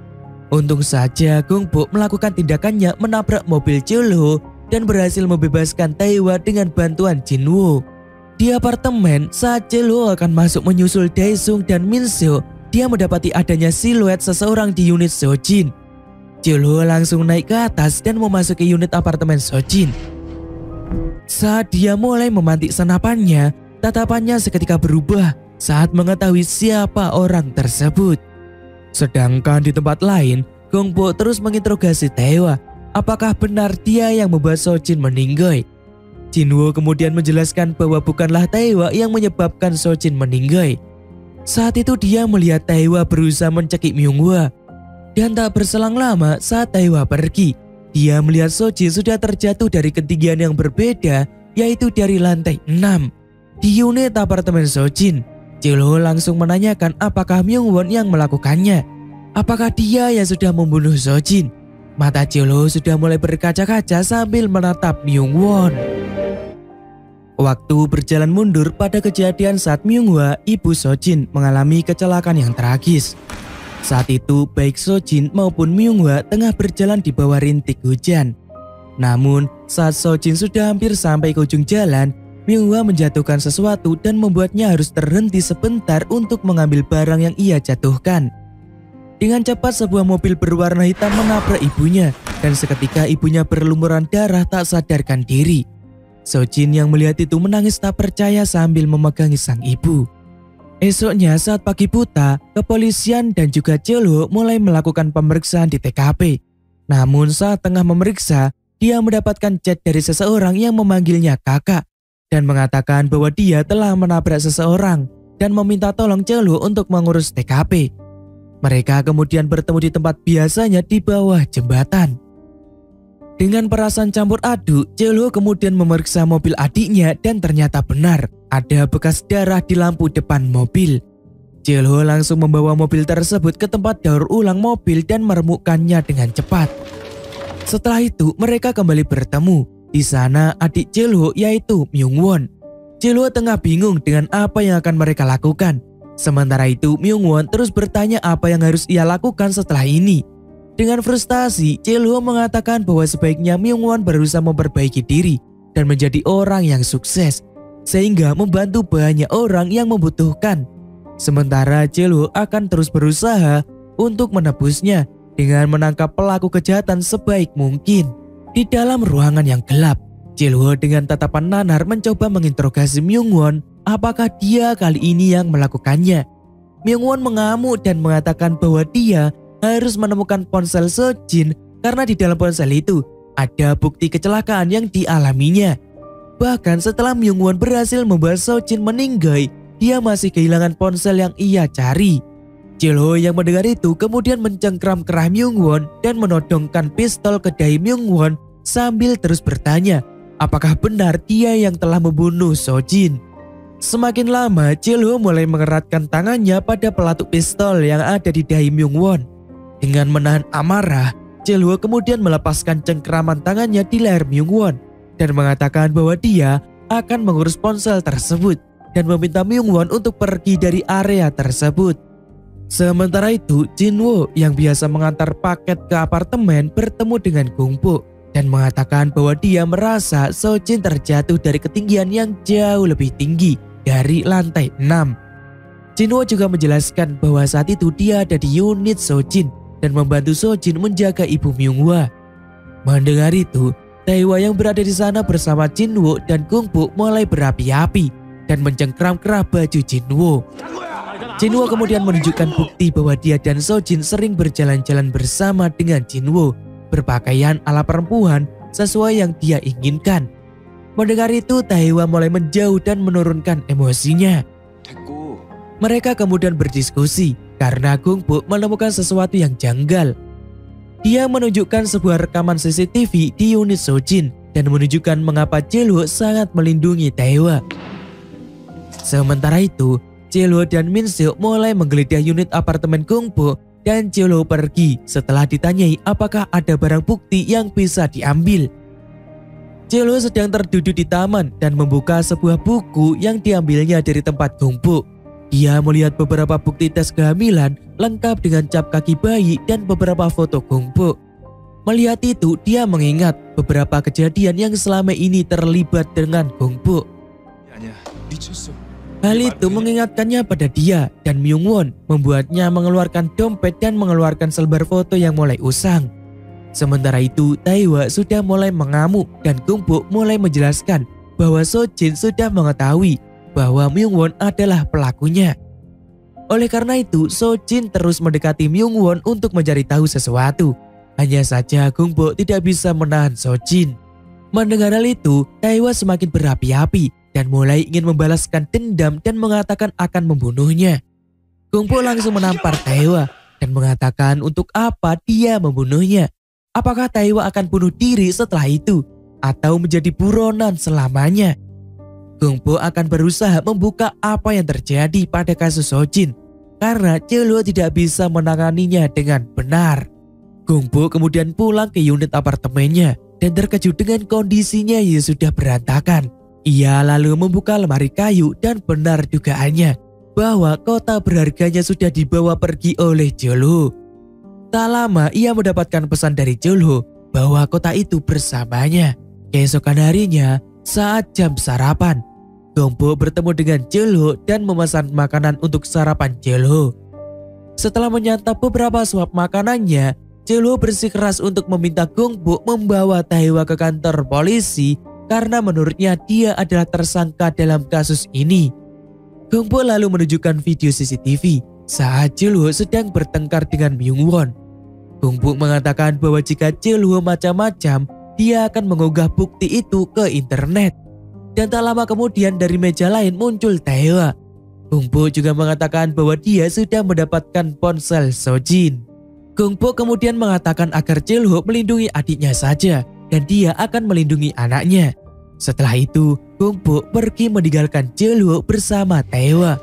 Untung saja Gong-bo melakukan tindakannya menabrak mobil Cheol-ho dan berhasil membebaskan Tae-hwa dengan bantuan Jin-woo. Di apartemen, saat Cheol-ho akan masuk menyusul Dae-sung dan Min-seo, dia mendapati adanya siluet seseorang di unit Sojin. Cheol-ho langsung naik ke atas dan memasuki unit apartemen Sojin. Saat dia mulai memantik senapannya, tatapannya seketika berubah saat mengetahui siapa orang tersebut. Sedangkan di tempat lain, Gong-bo terus menginterogasi Tae-hwa. Apakah benar dia yang membuat Sojin meninggal? Jin-woo kemudian menjelaskan bahwa bukanlah Tae-hwa yang menyebabkan Sojin meninggal. Saat itu dia melihat Tae-hwa berusaha mencekik Myung-hwa. Dan tak berselang lama saat Tae-hwa pergi, dia melihat Sojin sudah terjatuh dari ketinggian yang berbeda, yaitu dari lantai 6. Di unit apartemen Sojin, Cheol-ho langsung menanyakan apakah Myung-won yang melakukannya. Apakah dia yang sudah membunuh Sojin? Mata Cheol-ho sudah mulai berkaca-kaca sambil menatap Myung-won. Waktu berjalan mundur pada kejadian saat Myung-hwa, ibu Sojin, mengalami kecelakaan yang tragis. Saat itu baik Sojin maupun Myung-hwa tengah berjalan di bawah rintik hujan. Namun saat Sojin sudah hampir sampai ke ujung jalan, Myung-hwa menjatuhkan sesuatu dan membuatnya harus terhenti sebentar untuk mengambil barang yang ia jatuhkan. Dengan cepat sebuah mobil berwarna hitam menabrak ibunya dan seketika ibunya berlumuran darah tak sadarkan diri. Sojin yang melihat itu menangis tak percaya sambil memegangi sang ibu. Esoknya saat pagi buta, kepolisian dan juga Cheol-ho mulai melakukan pemeriksaan di TKP. Namun saat tengah memeriksa, dia mendapatkan chat dari seseorang yang memanggilnya kakak dan mengatakan bahwa dia telah menabrak seseorang dan meminta tolong Cheol-ho untuk mengurus TKP. Mereka kemudian bertemu di tempat biasanya di bawah jembatan. Dengan perasaan campur aduk, Cheol-ho kemudian memeriksa mobil adiknya dan ternyata benar ada bekas darah di lampu depan mobil. Cheol-ho langsung membawa mobil tersebut ke tempat daur ulang mobil dan meremukkannya dengan cepat. Setelah itu mereka kembali bertemu. Di sana adik Cheol-ho yaitu Myung-won. Cheol-ho tengah bingung dengan apa yang akan mereka lakukan. Sementara itu Myung-won terus bertanya apa yang harus ia lakukan setelah ini. Dengan frustasi, Cheol-ho mengatakan bahwa sebaiknya Myung-won berusaha memperbaiki diri dan menjadi orang yang sukses, sehingga membantu banyak orang yang membutuhkan. Sementara Cheol-ho akan terus berusaha untuk menebusnya dengan menangkap pelaku kejahatan sebaik mungkin. Di dalam ruangan yang gelap, Cheol-ho dengan tatapan nanar mencoba menginterogasi Myung-won apakah dia kali ini yang melakukannya. Myung-won mengamuk dan mengatakan bahwa dia harus menemukan ponsel Sojin karena di dalam ponsel itu ada bukti kecelakaan yang dialaminya. Bahkan setelah Myung-won berhasil membuat Sojin meninggal, dia masih kehilangan ponsel yang ia cari. Cheol-ho yang mendengar itu kemudian mencengkram kerah Myung-won dan menodongkan pistol ke dahi Myung-won sambil terus bertanya apakah benar dia yang telah membunuh Sojin. Semakin lama Cheol-ho mulai mengeratkan tangannya pada pelatuk pistol yang ada di dahi Myung-won. Dengan menahan amarah, Cheol-ho kemudian melepaskan cengkeraman tangannya di leher Myung-won dan mengatakan bahwa dia akan mengurus ponsel tersebut dan meminta Myung-won untuk pergi dari area tersebut. Sementara itu, Jin-woo yang biasa mengantar paket ke apartemen bertemu dengan Gong-bo dan mengatakan bahwa dia merasa Sojin terjatuh dari ketinggian yang jauh lebih tinggi dari lantai 6. Jinwo juga menjelaskan bahwa saat itu dia ada di unit Sojin dan membantu Sojin menjaga ibu Myunghwa. Mendengar itu, Taewa yang berada di sana bersama Jinwo dan Gongpo mulai berapi-api dan mencengkram kerah baju Jinwo. Jinwo kemudian menunjukkan bukti bahwa dia dan Sojin sering berjalan-jalan bersama dengan Jinwo, berpakaian ala perempuan sesuai yang dia inginkan. Mendengar itu, Taewa mulai menjauh dan menurunkan emosinya. Mereka kemudian berdiskusi karena Gongpo menemukan sesuatu yang janggal. Dia menunjukkan sebuah rekaman CCTV di unit Sojin dan menunjukkan mengapa Jae-lo sangat melindungi Taewa. Sementara itu, Jae-lo dan Min-seok mulai menggeledah unit apartemen Gongpo dan Jae-lo pergi setelah ditanyai apakah ada barang bukti yang bisa diambil. Jae-lo sedang terduduk di taman dan membuka sebuah buku yang diambilnya dari tempat Gongpo. Dia melihat beberapa bukti tes kehamilan lengkap dengan cap kaki bayi dan beberapa foto Gongpo. Melihat itu, dia mengingat beberapa kejadian yang selama ini terlibat dengan Gongpo. Hal itu mengingatkannya pada dia dan Myungwon, membuatnya mengeluarkan dompet dan mengeluarkan selebar foto yang mulai usang. Sementara itu, Taewa sudah mulai mengamuk dan Gongpo mulai menjelaskan bahwa Sojin sudah mengetahui bahwa Myungwon adalah pelakunya. Oleh karena itu, Sojin terus mendekati Myungwon untuk mencari tahu sesuatu. Hanya saja Gongpo tidak bisa menahan Sojin. Mendengar hal itu, Taewa semakin berapi-api dan mulai ingin membalaskan dendam dan mengatakan akan membunuhnya. Gongpo langsung menampar Taewa dan mengatakan untuk apa dia membunuhnya. Apakah Taewa akan bunuh diri setelah itu atau menjadi buronan selamanya? Gongpo akan berusaha membuka apa yang terjadi pada kasus Sojin karena Jae-lo tidak bisa menanganinya dengan benar. Gongpo kemudian pulang ke unit apartemennya dan terkejut dengan kondisinya yang sudah berantakan. Ia lalu membuka lemari kayu dan benar dugaannya bahwa kota berharganya sudah dibawa pergi oleh Jae-lo. Tak lama ia mendapatkan pesan dari Jae-lo bahwa kota itu bersamanya. Keesokan harinya saat jam sarapan, Gongpo bertemu dengan Jae-lo dan memesan makanan untuk sarapan Jae-lo. Setelah menyantap beberapa suap makanannya, Jae-lo bersikeras untuk meminta Gongpo membawa Taewa ke kantor polisi karena menurutnya dia adalah tersangka dalam kasus ini. Gongpo lalu menunjukkan video CCTV saat Jae-lo sedang bertengkar dengan Myungwon. Gongpo mengatakan bahwa jika Jae-lo macam-macam, dia akan mengunggah bukti itu ke internet. Dan tak lama kemudian dari meja lain muncul Taewa. Gongpo juga mengatakan bahwa dia sudah mendapatkan ponsel Sojin. Gongpo kemudian mengatakan agar Jae-lo melindungi adiknya saja dan dia akan melindungi anaknya. Setelah itu, Gongpo pergi meninggalkan Jae-lo bersama Taewa.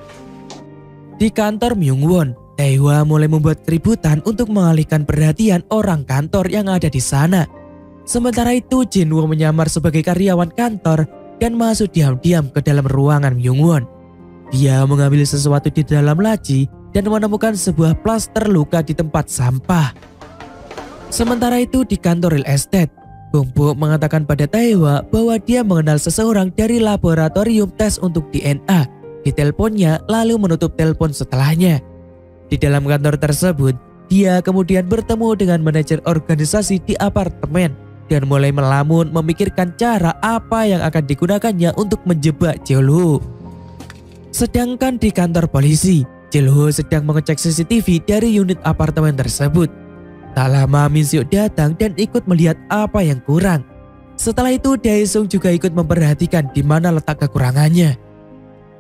Di kantor Myungwon, Taewa mulai membuat keributan untuk mengalihkan perhatian orang kantor yang ada di sana. Sementara itu, Jinwo menyamar sebagai karyawan kantor dan masuk diam-diam ke dalam ruangan Myungwon. Dia mengambil sesuatu di dalam laci dan menemukan sebuah plaster luka di tempat sampah. Sementara itu di kantor real estate, Gongpo mengatakan pada Taewa bahwa dia mengenal seseorang dari laboratorium tes untuk DNA di teleponnya lalu menutup telepon setelahnya. Di dalam kantor tersebut, dia kemudian bertemu dengan manajer organisasi di apartemen dan mulai melamun memikirkan cara apa yang akan digunakannya untuk menjebak Jae-lo. Sedangkan di kantor polisi, Jae-lo sedang mengecek CCTV dari unit apartemen tersebut. Tak lama Min-seok datang dan ikut melihat apa yang kurang. Setelah itu Dae-sung juga ikut memperhatikan di mana letak kekurangannya.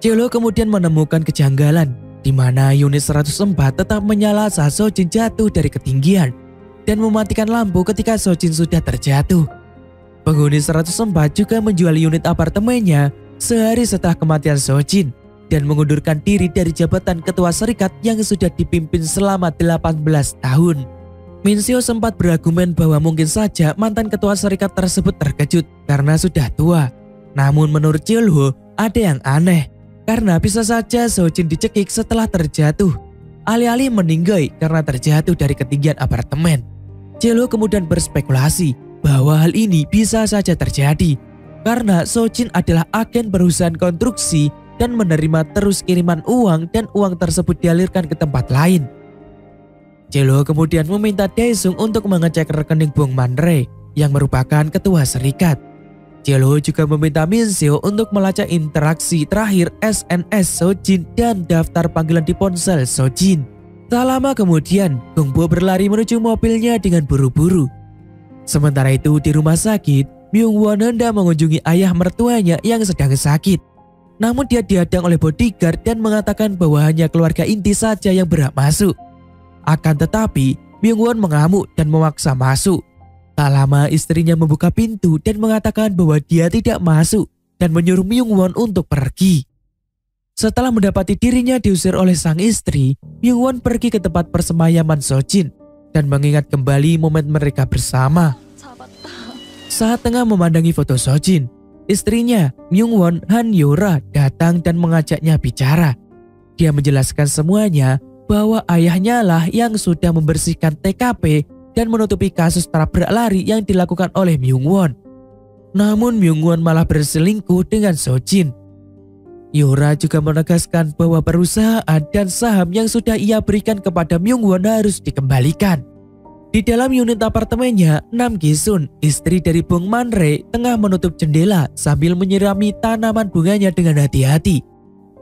Jae-lo kemudian menemukan kejanggalan di mana unit 104 tetap menyala saat Sojin jatuh dari ketinggian dan mematikan lampu ketika Sojin sudah terjatuh. Penghuni 104 juga menjual unit apartemennya sehari setelah kematian Sojin dan mengundurkan diri dari jabatan ketua serikat yang sudah dipimpin selama 18 tahun. Min-seok sempat berargumen bahwa mungkin saja mantan ketua serikat tersebut terkejut karena sudah tua. Namun menurut Jae-lo ada yang aneh karena bisa saja Sojin dicekik setelah terjatuh, alih-alih meninggal karena terjatuh dari ketinggian apartemen. Jae-lo kemudian berspekulasi bahwa hal ini bisa saja terjadi karena Sojin adalah agen perusahaan konstruksi dan menerima terus kiriman uang dan uang tersebut dialirkan ke tempat lain. Jae-lo kemudian meminta Dae-sung untuk mengecek rekening Bong Man-rae yang merupakan ketua serikat. Jae-lo juga meminta Min-seo untuk melacak interaksi terakhir SNS Sojin dan daftar panggilan di ponsel Sojin. Tak lama kemudian, Gong-bo berlari menuju mobilnya dengan buru-buru. Sementara itu di rumah sakit, Myung-won hendak mengunjungi ayah mertuanya yang sedang sakit. Namun dia dihadang oleh bodyguard dan mengatakan bahwa hanya keluarga inti saja yang berhak masuk. Akan tetapi, Myung-won mengamuk dan memaksa masuk. Tak lama istrinya membuka pintu dan mengatakan bahwa dia tidak masuk dan menyuruh Myung-won untuk pergi. Setelah mendapati dirinya diusir oleh sang istri, Myung-won pergi ke tempat persemayaman Sojin dan mengingat kembali momen mereka bersama. Saat tengah memandangi foto Sojin, istrinya, Myung-won Han Yora, datang dan mengajaknya bicara. Dia menjelaskan semuanya bahwa ayahnya lah yang sudah membersihkan TKP dan menutupi kasus tabrak lari yang dilakukan oleh Myung-won. Namun Myung-won malah berselingkuh dengan Sojin. Yora juga menegaskan bahwa perusahaan dan saham yang sudah ia berikan kepada Myung-won harus dikembalikan. Di dalam unit apartemennya, Nam Gi-sun, istri dari Bong Man-rae, tengah menutup jendela sambil menyirami tanaman bunganya dengan hati-hati.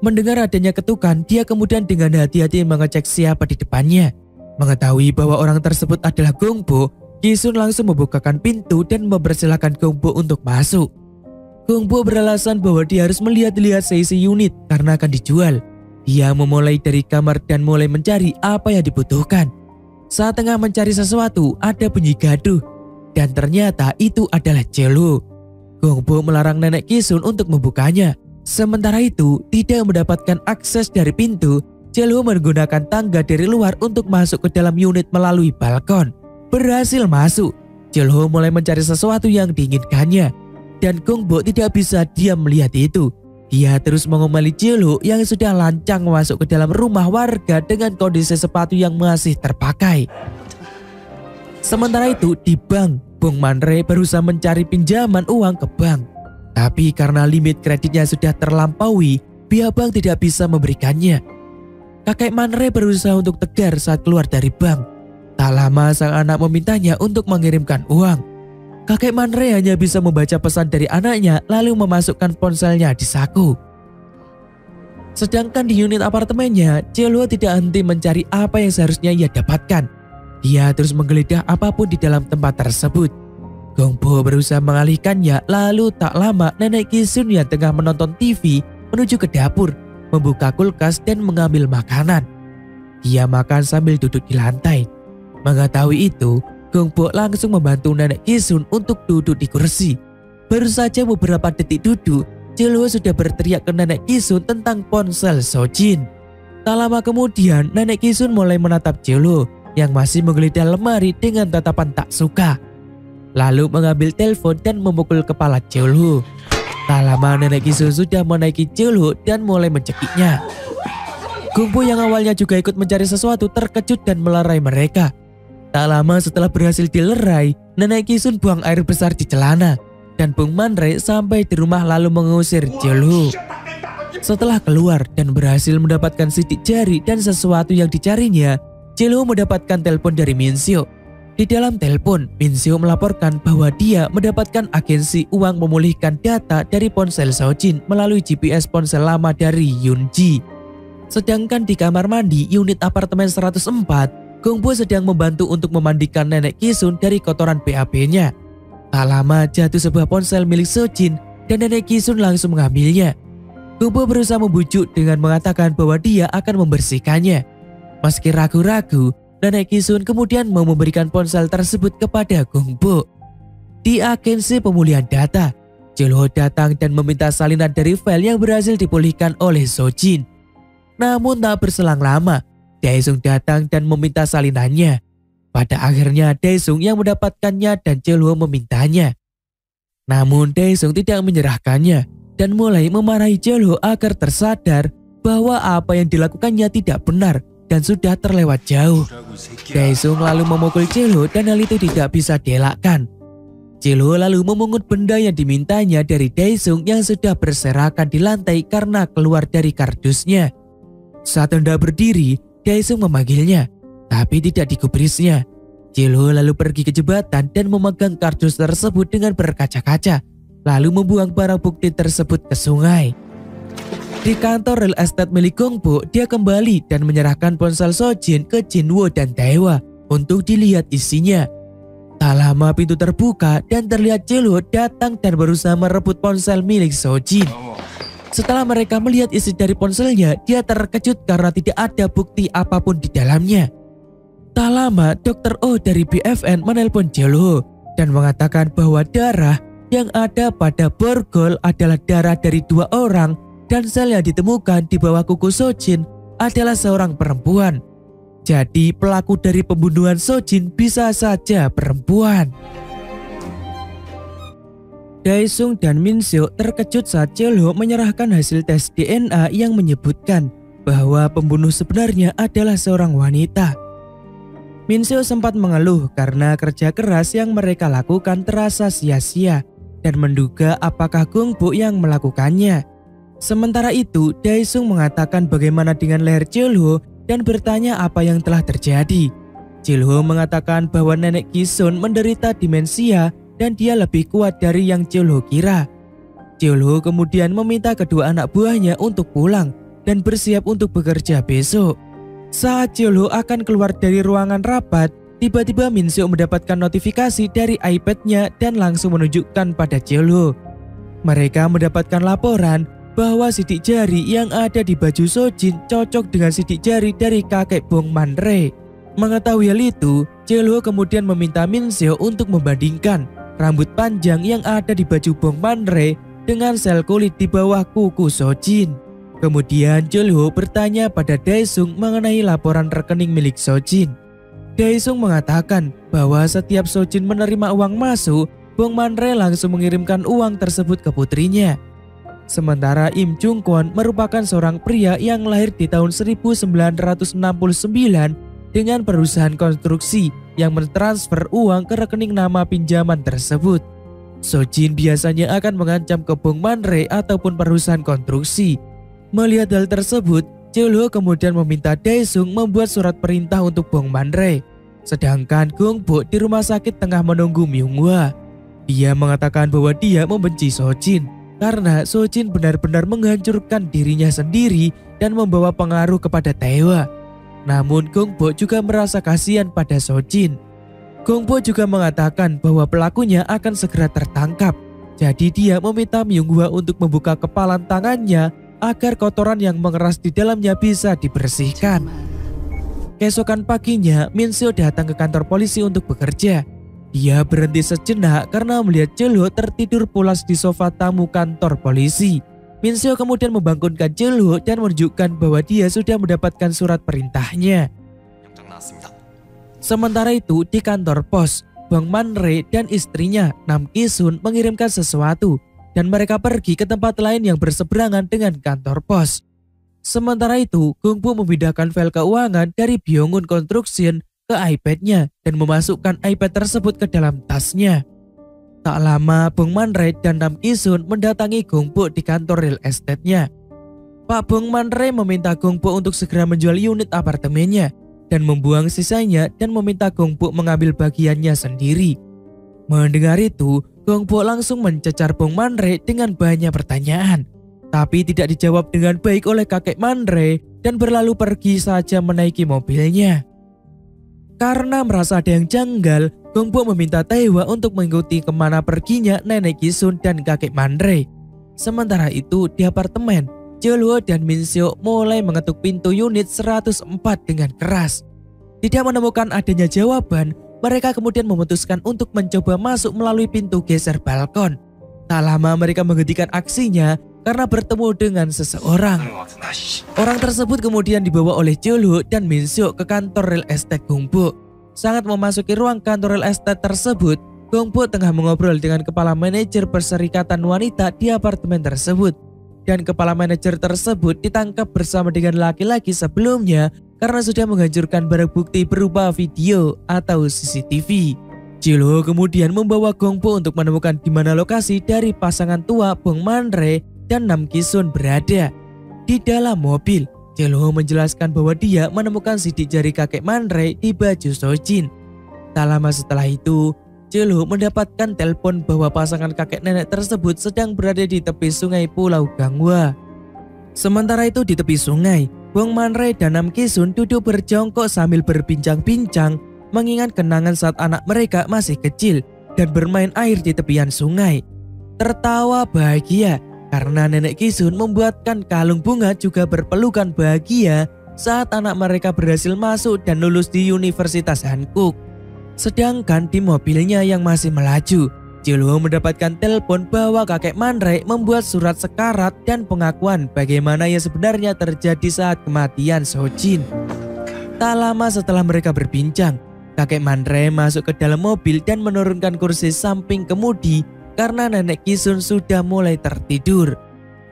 Mendengar adanya ketukan, dia kemudian dengan hati-hati mengecek siapa di depannya. Mengetahui bahwa orang tersebut adalah Gong-bo, Gi-sun langsung membukakan pintu dan mempersilahkan Gong-bo untuk masuk. Gong-bo beralasan bahwa dia harus melihat-lihat seisi unit karena akan dijual. Dia memulai dari kamar dan mulai mencari apa yang dibutuhkan. Saat tengah mencari sesuatu, ada bunyi gaduh. Dan ternyata itu adalah Jae-lo. Gong-bo melarang nenek Gi-sun untuk membukanya. Sementara itu, tidak mendapatkan akses dari pintu, Jae-lo menggunakan tangga dari luar untuk masuk ke dalam unit melalui balkon. Berhasil masuk, Jae-lo mulai mencari sesuatu yang diinginkannya. Dan Gong-bo tidak bisa diam melihat itu. Dia terus mengomeli Jae-lo yang sudah lancang masuk ke dalam rumah warga dengan kondisi sepatu yang masih terpakai. Sementara itu di bank, Bong Man-rae berusaha mencari pinjaman uang ke bank. Tapi karena limit kreditnya sudah terlampaui, pihak bank tidak bisa memberikannya. Kakek Man-rae berusaha untuk tegar saat keluar dari bank. Tak lama sang anak memintanya untuk mengirimkan uang. Kakek Man-rae hanya bisa membaca pesan dari anaknya lalu memasukkan ponselnya di saku. Sedangkan di unit apartemennya, Jae-lo tidak henti mencari apa yang seharusnya ia dapatkan. Dia terus menggeledah apapun di dalam tempat tersebut. Gong-bo berusaha mengalihkannya, lalu tak lama nenek Gi-sun yang tengah menonton TV menuju ke dapur, membuka kulkas dan mengambil makanan. Dia makan sambil duduk di lantai. Mengetahui itu, Gong-bo langsung membantu nenek Gi-sun untuk duduk di kursi. Baru saja beberapa detik duduk, Jae-lo sudah berteriak ke nenek Gi-sun tentang ponsel Sojin. Tak lama kemudian, nenek Gi-sun mulai menatap Jae-lo yang masih menggeledah lemari dengan tatapan tak suka. Lalu mengambil telepon dan memukul kepala Jae-lo. Tak lama nenek Gi-sun sudah menaiki Jae-lo dan mulai mencekiknya. Gong-bo yang awalnya juga ikut mencari sesuatu terkejut dan melerai mereka. Tak lama setelah berhasil dilerai, nenek Gi-sun buang air besar di celana. Dan Bong Man-rae sampai di rumah lalu mengusir Jae-lo. Setelah keluar dan berhasil mendapatkan sidik jari dan sesuatu yang dicarinya, Jae-lo mendapatkan telepon dari Min-seo. Di dalam telepon, Min-seo melaporkan bahwa dia mendapatkan agensi uang memulihkan data dari ponsel Sojin melalui GPS ponsel lama dari Yoon-ji. Sedangkan di kamar mandi unit apartemen 104, Gong-bo sedang membantu untuk memandikan nenek Gi-sun dari kotoran BAB-nya. Tak lama jatuh sebuah ponsel milik Sojin dan nenek Gi-sun langsung mengambilnya. Gong-bo berusaha membujuk dengan mengatakan bahwa dia akan membersihkannya. Meski ragu-ragu, nenek Gi-sun kemudian mau memberikan ponsel tersebut kepada Gong-bo. Di agensi pemulihan data, Jae-lo datang dan meminta salinan dari file yang berhasil dipulihkan oleh Sojin. Namun tak berselang lama, Dae-sung datang dan meminta salinannya. Pada akhirnya Dae-sung yang mendapatkannya dan Jae-lo memintanya. Namun Dae-sung tidak menyerahkannya dan mulai memarahi Jae-lo agar tersadar bahwa apa yang dilakukannya tidak benar dan sudah terlewat jauh. Dae-sung lalu memukul Jae-lo dan hal itu tidak bisa dielakkan. Chelo lalu memungut benda yang dimintanya dari Daesung yang sudah berserakan di lantai karena keluar dari kardusnya. Saat hendak berdiri, Daesung memanggilnya, tapi tidak digubrisnya. Chelo lalu pergi ke jembatan dan memegang kardus tersebut dengan berkaca-kaca, lalu membuang barang bukti tersebut ke sungai. Di kantor real estate milik Gongpo, dia kembali dan menyerahkan ponsel Sojin ke Jinwoo dan Taewa untuk dilihat isinya. Tak lama pintu terbuka dan terlihat Chelo datang dan berusaha merebut ponsel milik Sojin. Setelah mereka melihat isi dari ponselnya, dia terkejut karena tidak ada bukti apapun di dalamnya. Tak lama, Dr. Oh dari BFN menelpon Chelo dan mengatakan bahwa darah yang ada pada borgol adalah darah dari 2 orang dan sel yang ditemukan di bawah kuku Sojin adalah seorang perempuan. Jadi pelaku dari pembunuhan Sojin bisa saja perempuan. Daesung dan Minseo terkejut saat Chelo menyerahkan hasil tes DNA yang menyebutkan bahwa pembunuh sebenarnya adalah seorang wanita. Minseo sempat mengeluh karena kerja keras yang mereka lakukan terasa sia-sia dan menduga apakah Gongpo yang melakukannya. Sementara itu, Daesung mengatakan bagaimana dengan leher Chelo dan bertanya apa yang telah terjadi. Chelo mengatakan bahwa nenek Kisun menderita demensia dan dia lebih kuat dari yang Chelo kira. Chelo kemudian meminta kedua anak buahnya untuk pulang dan bersiap untuk bekerja besok. Saat Chelo akan keluar dari ruangan rapat, tiba-tiba Minseo mendapatkan notifikasi dari iPad-nya dan langsung menunjukkan pada Chelo. Mereka mendapatkan laporan bahwa sidik jari yang ada di baju Sojin cocok dengan sidik jari dari kakek Bong Man-rae. Mengetahui hal itu, Chelo kemudian meminta Minseo untuk membandingkan rambut panjang yang ada di baju Bong Man-rae dengan sel kulit di bawah kuku Sojin. Kemudian Chelo bertanya pada Daesung mengenai laporan rekening milik Sojin. Daesung mengatakan bahwa setiap Sojin menerima uang masuk, Bong Man-rae langsung mengirimkan uang tersebut ke putrinya. Sementara Im Chung-kwon merupakan seorang pria yang lahir di tahun 1969 dengan perusahaan konstruksi yang mentransfer uang ke rekening nama pinjaman tersebut. Sojin biasanya akan mengancam ke Bong Man-rae ataupun perusahaan konstruksi. Melihat hal tersebut, Chelo kemudian meminta Daesung membuat surat perintah untuk Bong Man-rae. Sedangkan Gongpo di rumah sakit tengah menunggu Myung-hwa. Dia mengatakan bahwa dia membenci Sojin karena Sojin benar-benar menghancurkan dirinya sendiri dan membawa pengaruh kepada Taewa. Namun Gongpo juga merasa kasihan pada Sojin. Gongpo juga mengatakan bahwa pelakunya akan segera tertangkap. Jadi dia meminta Myung-hwa untuk membuka kepalan tangannya agar kotoran yang mengeras di dalamnya bisa dibersihkan. Keesokan paginya, Minseo datang ke kantor polisi untuk bekerja. Dia berhenti sejenak karena melihat Chelo tertidur pulas di sofa tamu kantor polisi. Minseo kemudian membangunkan Chelo dan menunjukkan bahwa dia sudah mendapatkan surat perintahnya. Sementara itu di kantor pos, Bong Man-rae dan istrinya Nam Ki-sun mengirimkan sesuatu dan mereka pergi ke tempat lain yang berseberangan dengan kantor pos. Sementara itu, Gongpo memindahkan file keuangan dari Byung-un Construction ke iPad-nya dan memasukkan iPad tersebut ke dalam tasnya. Tak lama, Bong Man-rae dan Nam Ki-sun mendatangi Gongpo di kantor real estate-nya. Pak Bong Man-rae meminta Gongpo untuk segera menjual unit apartemennya dan membuang sisanya dan meminta Gongpo mengambil bagiannya sendiri. Mendengar itu, Gongpo langsung mencecar Bong Man-rae dengan banyak pertanyaan, tapi tidak dijawab dengan baik oleh kakek Man-rae dan berlalu pergi saja menaiki mobilnya. Karena merasa ada yang janggal, Gongpo meminta Taewa untuk mengikuti kemana perginya nenek Ki-sun dan kakek Man-rae. Sementara itu di apartemen, Chelo dan Minseo mulai mengetuk pintu unit 104 dengan keras. Tidak menemukan adanya jawaban, mereka kemudian memutuskan untuk mencoba masuk melalui pintu geser balkon. Tak lama mereka menghentikan aksinya karena bertemu dengan seseorang. Orang tersebut kemudian dibawa oleh Chelo dan Minseo ke kantor real estate Gongpo. Sangat memasuki ruang kantor real estate tersebut, Gongpo tengah mengobrol dengan kepala manajer perserikatan wanita di apartemen tersebut. Dan kepala manajer tersebut ditangkap bersama dengan laki-laki sebelumnya karena sudah menghancurkan barang bukti berupa video atau CCTV. Jilho kemudian membawa Gongpo untuk menemukan di mana lokasi dari pasangan tua Bong Man-rae dan Nam Ki-sun berada. Di dalam mobil, Jilho menjelaskan bahwa dia menemukan sidik jari kakek Man-rae di baju Sojin. Tak lama setelah itu, Jilho mendapatkan telepon bahwa pasangan kakek nenek tersebut sedang berada di tepi sungai Pulau Gangwa. Sementara itu di tepi sungai, Bong Man-rae dan Nam Ki-sun duduk berjongkok sambil berbincang-bincang mengingat kenangan saat anak mereka masih kecil dan bermain air di tepian sungai. Tertawa bahagia karena nenek Ki-sun membuatkan kalung bunga juga berpelukan bahagia saat anak mereka berhasil masuk dan lulus di Universitas Hankook. Sedangkan di mobilnya yang masih melaju, Jilho mendapatkan telepon bahwa kakek Man-rae membuat surat sekarat dan pengakuan bagaimana yang sebenarnya terjadi saat kematian Sojin. Tak lama setelah mereka berbincang, kakek Man-rae masuk ke dalam mobil dan menurunkan kursi samping kemudi karena nenek Ki-sun sudah mulai tertidur.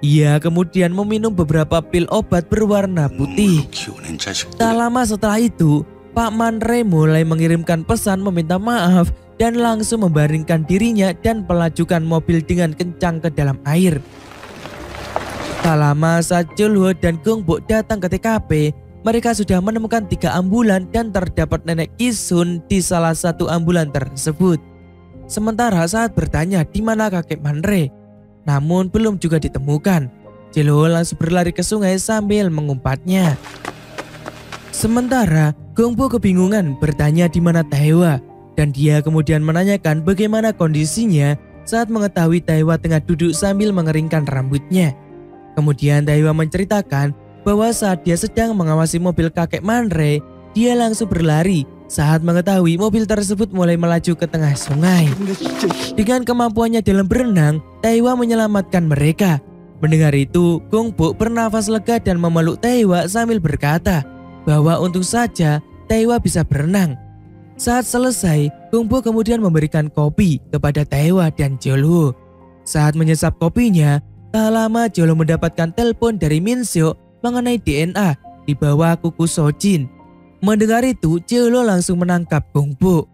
Ia kemudian meminum beberapa pil obat berwarna putih. Tak lama setelah itu, Pak Man-rae mulai mengirimkan pesan meminta maaf dan langsung membaringkan dirinya dan melajukan mobil dengan kencang ke dalam air. Tak lama saat Jilho dan Gongpo datang ke TKP, mereka sudah menemukan 3 ambulan dan terdapat nenek Ki-sun di salah satu ambulan tersebut. Sementara saat bertanya di mana kakek Man-rae, namun belum juga ditemukan, Jilho langsung berlari ke sungai sambil mengumpatnya. Sementara Gongpo kebingungan bertanya di mana Taewa, dan dia kemudian menanyakan bagaimana kondisinya saat mengetahui Taewa tengah duduk sambil mengeringkan rambutnya. Kemudian Taewa menceritakan bahwa saat dia sedang mengawasi mobil kakek Man-rae, dia langsung berlari saat mengetahui mobil tersebut mulai melaju ke tengah sungai. Dengan kemampuannya dalam berenang, Taewa menyelamatkan mereka. Mendengar itu, Gongpo bernafas lega dan memeluk Taewa sambil berkata bahwa untung saja Taewa bisa berenang. Saat selesai, Gongpo kemudian memberikan kopi kepada Taewa dan Jilho. Saat menyesap kopinya, tak lama Jilho mendapatkan telepon dari Min-seo mengenai DNA di bawah kuku Sojin. Mendengar itu, Jilho langsung menangkap Gongpo.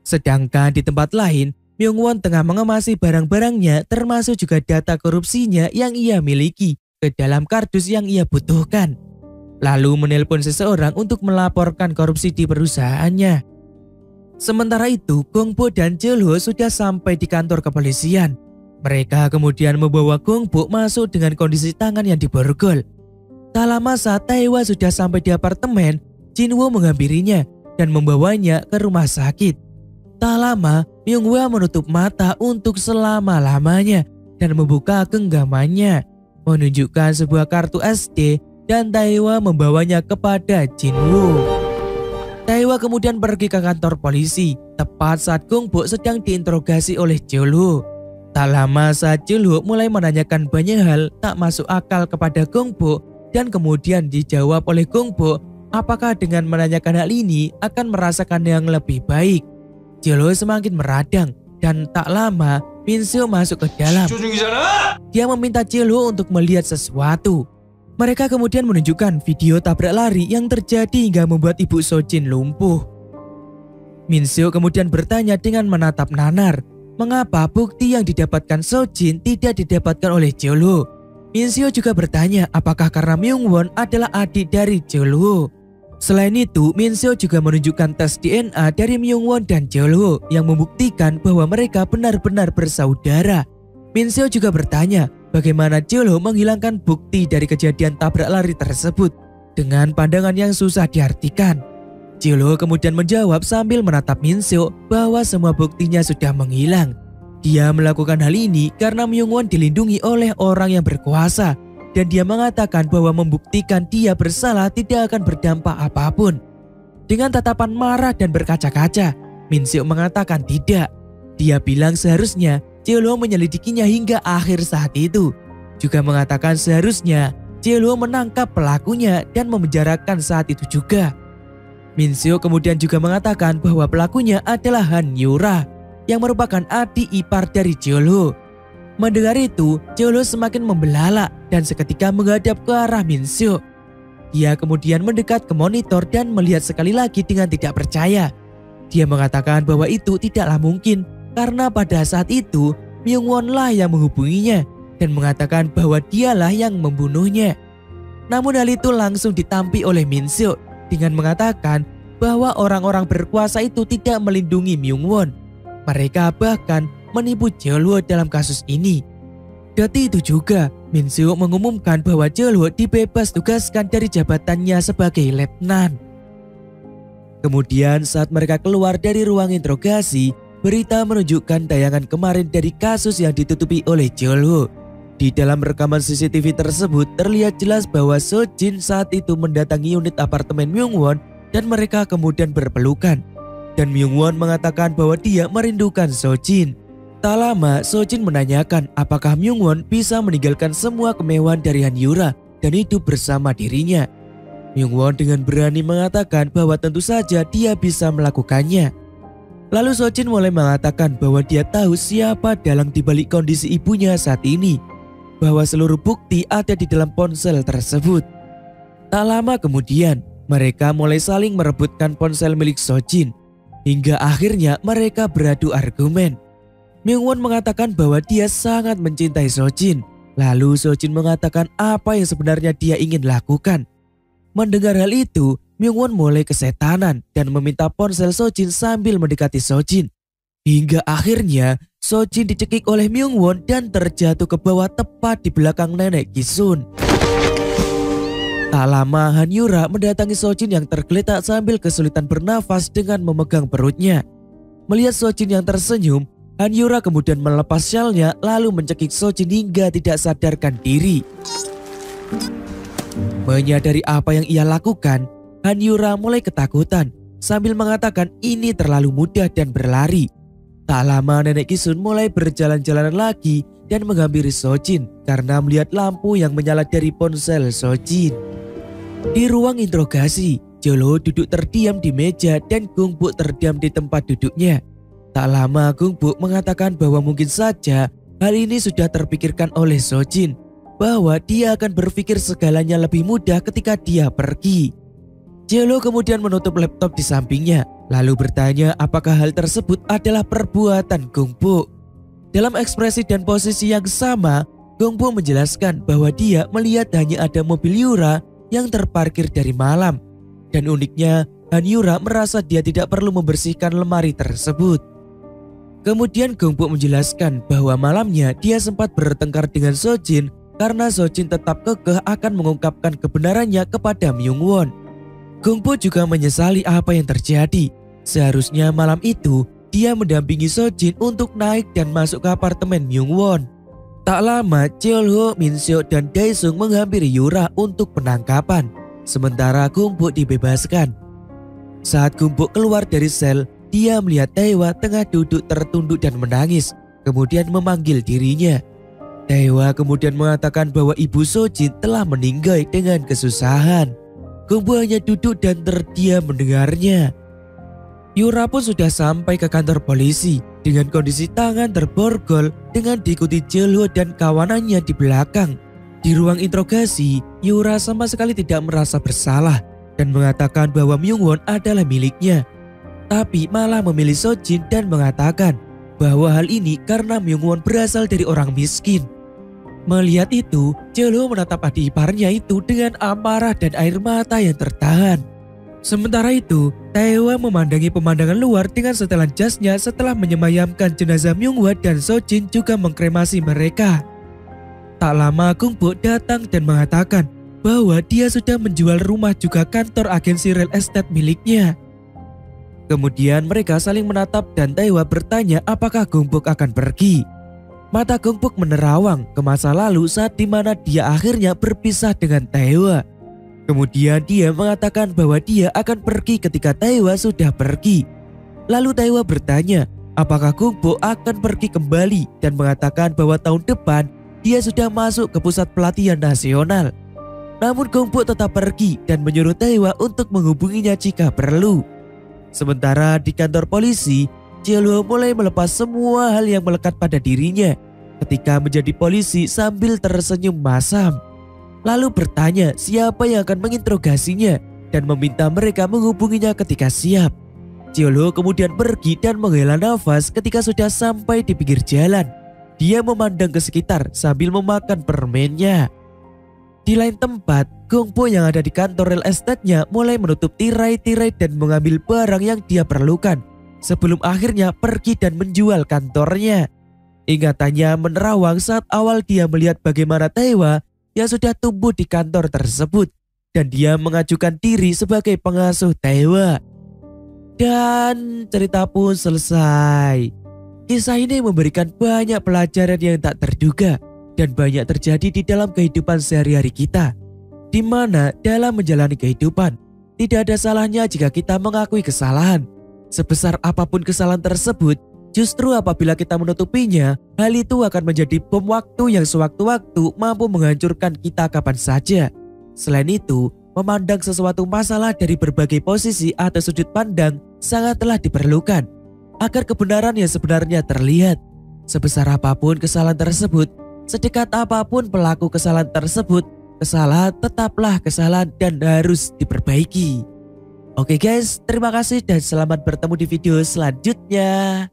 Sedangkan di tempat lain, Myung-won tengah mengemasi barang-barangnya termasuk juga data korupsinya yang ia miliki ke dalam kardus yang ia butuhkan. Lalu menelpon seseorang untuk melaporkan korupsi di perusahaannya. Sementara itu, Gongpo dan Jilho sudah sampai di kantor kepolisian. Mereka kemudian membawa Gongpo masuk dengan kondisi tangan yang diborgol. Tak lama saat Taewa sudah sampai di apartemen, Jin-woo menghampirinya dan membawanya ke rumah sakit. Tak lama, Myung-woo menutup mata untuk selama-lamanya dan membuka genggamannya, menunjukkan sebuah kartu SD, dan Taewa membawanya kepada Jin-woo. Taewa kemudian pergi ke kantor polisi, tepat saat Gongpo sedang diinterogasi oleh Jilho. Tak lama saat Jilho mulai menanyakan banyak hal tak masuk akal kepada Gongpo, dan kemudian dijawab oleh Gongpo apakah dengan menanyakan hal ini akan merasakan yang lebih baik. Jilho semakin meradang dan tak lama Min-seo masuk ke dalam. Dia meminta Jilho untuk melihat sesuatu. Mereka kemudian menunjukkan video tabrak lari yang terjadi hingga membuat ibu Sojin lumpuh. Min-seo kemudian bertanya dengan menatap nanar, mengapa bukti yang didapatkan Sojin tidak didapatkan oleh Jilho. Min-seo juga bertanya apakah karena Myung-won adalah adik dari Jilho. Selain itu, Min-seo juga menunjukkan tes DNA dari Myung-won dan Jilho yang membuktikan bahwa mereka benar-benar bersaudara. Min-seo juga bertanya bagaimana Jilho menghilangkan bukti dari kejadian tabrak lari tersebut dengan pandangan yang susah diartikan. Jilho kemudian menjawab sambil menatap Min-seo bahwa semua buktinya sudah menghilang. Dia melakukan hal ini karena Myung-won dilindungi oleh orang yang berkuasa, dan dia mengatakan bahwa membuktikan dia bersalah tidak akan berdampak apapun. Dengan tatapan marah dan berkaca-kaca, Min-seo mengatakan tidak. Dia bilang seharusnya Jilho menyelidikinya hingga akhir saat itu. Juga mengatakan seharusnya Jilho menangkap pelakunya dan memenjarakan saat itu juga. Min-seo kemudian juga mengatakan bahwa pelakunya adalah Han Yura yang merupakan adik ipar dari Jilho. Mendengar itu, Jilho semakin membelalak dan seketika menghadap ke arah Min-seo. Dia kemudian mendekat ke monitor dan melihat sekali lagi dengan tidak percaya. Dia mengatakan bahwa itu tidaklah mungkin karena pada saat itu Myung-won lah yang menghubunginya dan mengatakan bahwa dialah yang membunuhnya. Namun hal itu langsung ditampi oleh Min Seok dengan mengatakan bahwa orang-orang berkuasa itu tidak melindungi Myung-won. Mereka bahkan menipu Jeolwo dalam kasus ini. Dari itu juga, Min Seok mengumumkan bahwa Jeolwo dibebas tugaskan dari jabatannya sebagai letnan. Kemudian saat mereka keluar dari ruang interogasi, berita menunjukkan tayangan kemarin dari kasus yang ditutupi oleh Jeolwo. Di dalam rekaman CCTV tersebut terlihat jelas bahwa Sojin saat itu mendatangi unit apartemen Myung-won dan mereka kemudian berpelukan. Dan Myung-won mengatakan bahwa dia merindukan Sojin. Tak lama Sojin menanyakan apakah Myung-won bisa meninggalkan semua kemewahan dari Han Yura dan hidup bersama dirinya. Myung-won dengan berani mengatakan bahwa tentu saja dia bisa melakukannya. Lalu Sojin mulai mengatakan bahwa dia tahu siapa dalang dibalik kondisi ibunya saat ini. Bahwa seluruh bukti ada di dalam ponsel tersebut. Tak lama kemudian, mereka mulai saling merebutkan ponsel milik Sojin. Hingga akhirnya mereka beradu argumen. Myung-won mengatakan bahwa dia sangat mencintai Sojin. Lalu Sojin mengatakan apa yang sebenarnya dia ingin lakukan. Mendengar hal itu, Myung-won mulai kesetanan dan meminta ponsel Sojin sambil mendekati Sojin. Hingga akhirnya Sojin dicekik oleh Myung-won dan terjatuh ke bawah tepat di belakang nenek Ki-sun. Tak lama Han Yura mendatangi Sojin yang tergeletak sambil kesulitan bernafas dengan memegang perutnya. Melihat Sojin yang tersenyum, Han Yura kemudian melepas syalnya lalu mencekik Sojin hingga tidak sadarkan diri. Menyadari apa yang ia lakukan, Han Yura mulai ketakutan sambil mengatakan ini terlalu mudah dan berlari. Tak lama nenek Ki-sun mulai berjalan-jalan lagi dan menghampiri Sojin karena melihat lampu yang menyala dari ponsel Sojin. Di ruang interogasi, Jeolwo duduk terdiam di meja dan Gung-buk terdiam di tempat duduknya. Tak lama Gung-buk mengatakan bahwa mungkin saja hal ini sudah terpikirkan oleh Sojin, bahwa dia akan berpikir segalanya lebih mudah ketika dia pergi. Jeolwo kemudian menutup laptop di sampingnya, lalu bertanya apakah hal tersebut adalah perbuatan Gung-buk. Dalam ekspresi dan posisi yang sama, Gung-buk menjelaskan bahwa dia melihat hanya ada mobil Yura yang terparkir dari malam. Dan uniknya, Han Yura merasa dia tidak perlu membersihkan lemari tersebut. Kemudian Gung-buk menjelaskan bahwa malamnya dia sempat bertengkar dengan Sojin karena Sojin tetap kekeh akan mengungkapkan kebenarannya kepada Myung-won. Gung-buk juga menyesali apa yang terjadi. Seharusnya malam itu dia mendampingi Sojin untuk naik dan masuk ke apartemen Myung-won. Tak lama Jeolwo, Min Seok dan Dae-sung menghampiri Yura untuk penangkapan. Sementara Gung-buk dibebaskan. Saat Gung-buk keluar dari sel, dia melihat Taewa tengah duduk tertunduk dan menangis. Kemudian memanggil dirinya. Taewa kemudian mengatakan bahwa ibu Sojin telah meninggal dengan kesusahan. Gung-buk hanya duduk dan terdiam mendengarnya. Yura pun sudah sampai ke kantor polisi dengan kondisi tangan terborgol dengan diikuti Jeolwo dan kawanannya di belakang. Di ruang interogasi, Yura sama sekali tidak merasa bersalah dan mengatakan bahwa Myung-won adalah miliknya. Tapi malah memilih Sojin dan mengatakan bahwa hal ini karena Myung-won berasal dari orang miskin. Melihat itu, Jeolwo menatap adik iparnya itu dengan amarah dan air mata yang tertahan. Sementara itu, Taewa memandangi pemandangan luar dengan setelan jasnya setelah menyemayamkan jenazah Myung-won dan Sojin juga mengkremasi mereka. Tak lama Gung-buk datang dan mengatakan bahwa dia sudah menjual rumah juga kantor agensi real estate miliknya. Kemudian mereka saling menatap dan Taewa bertanya apakah Gung-buk akan pergi. Mata Gung-buk menerawang ke masa lalu saat dimana dia akhirnya berpisah dengan Taewa. Kemudian dia mengatakan bahwa dia akan pergi ketika Taewa sudah pergi. Lalu Taewa bertanya apakah Gung-buk akan pergi kembali dan mengatakan bahwa tahun depan dia sudah masuk ke pusat pelatihan nasional. Namun Gung-buk tetap pergi dan menyuruh Taewa untuk menghubunginya jika perlu. Sementara di kantor polisi, Jeolwo mulai melepas semua hal yang melekat pada dirinya ketika menjadi polisi sambil tersenyum masam. Lalu bertanya siapa yang akan menginterogasinya dan meminta mereka menghubunginya ketika siap. Cholo kemudian pergi dan menghela nafas ketika sudah sampai di pinggir jalan. Dia memandang ke sekitar sambil memakan permennya. Di lain tempat, Gongpo yang ada di kantor real estate-nya mulai menutup tirai-tirai dan mengambil barang yang dia perlukan sebelum akhirnya pergi dan menjual kantornya. Ingatannya menerawang saat awal dia melihat bagaimana Taewa yang sudah tumbuh di kantor tersebut dan dia mengajukan diri sebagai pengasuh Taewa. Dan cerita pun selesai. Kisah ini memberikan banyak pelajaran yang tak terduga dan banyak terjadi di dalam kehidupan sehari-hari kita, di mana dalam menjalani kehidupan tidak ada salahnya jika kita mengakui kesalahan. Sebesar apapun kesalahan tersebut, justru apabila kita menutupinya, hal itu akan menjadi bom waktu yang sewaktu-waktu mampu menghancurkan kita kapan saja. Selain itu, memandang sesuatu masalah dari berbagai posisi atau sudut pandang sangatlah diperlukan agar kebenaran yang sebenarnya terlihat. Sebesar apapun kesalahan tersebut, sedekat apapun pelaku kesalahan tersebut, kesalahan tetaplah kesalahan dan harus diperbaiki. Oke guys, terima kasih dan selamat bertemu di video selanjutnya.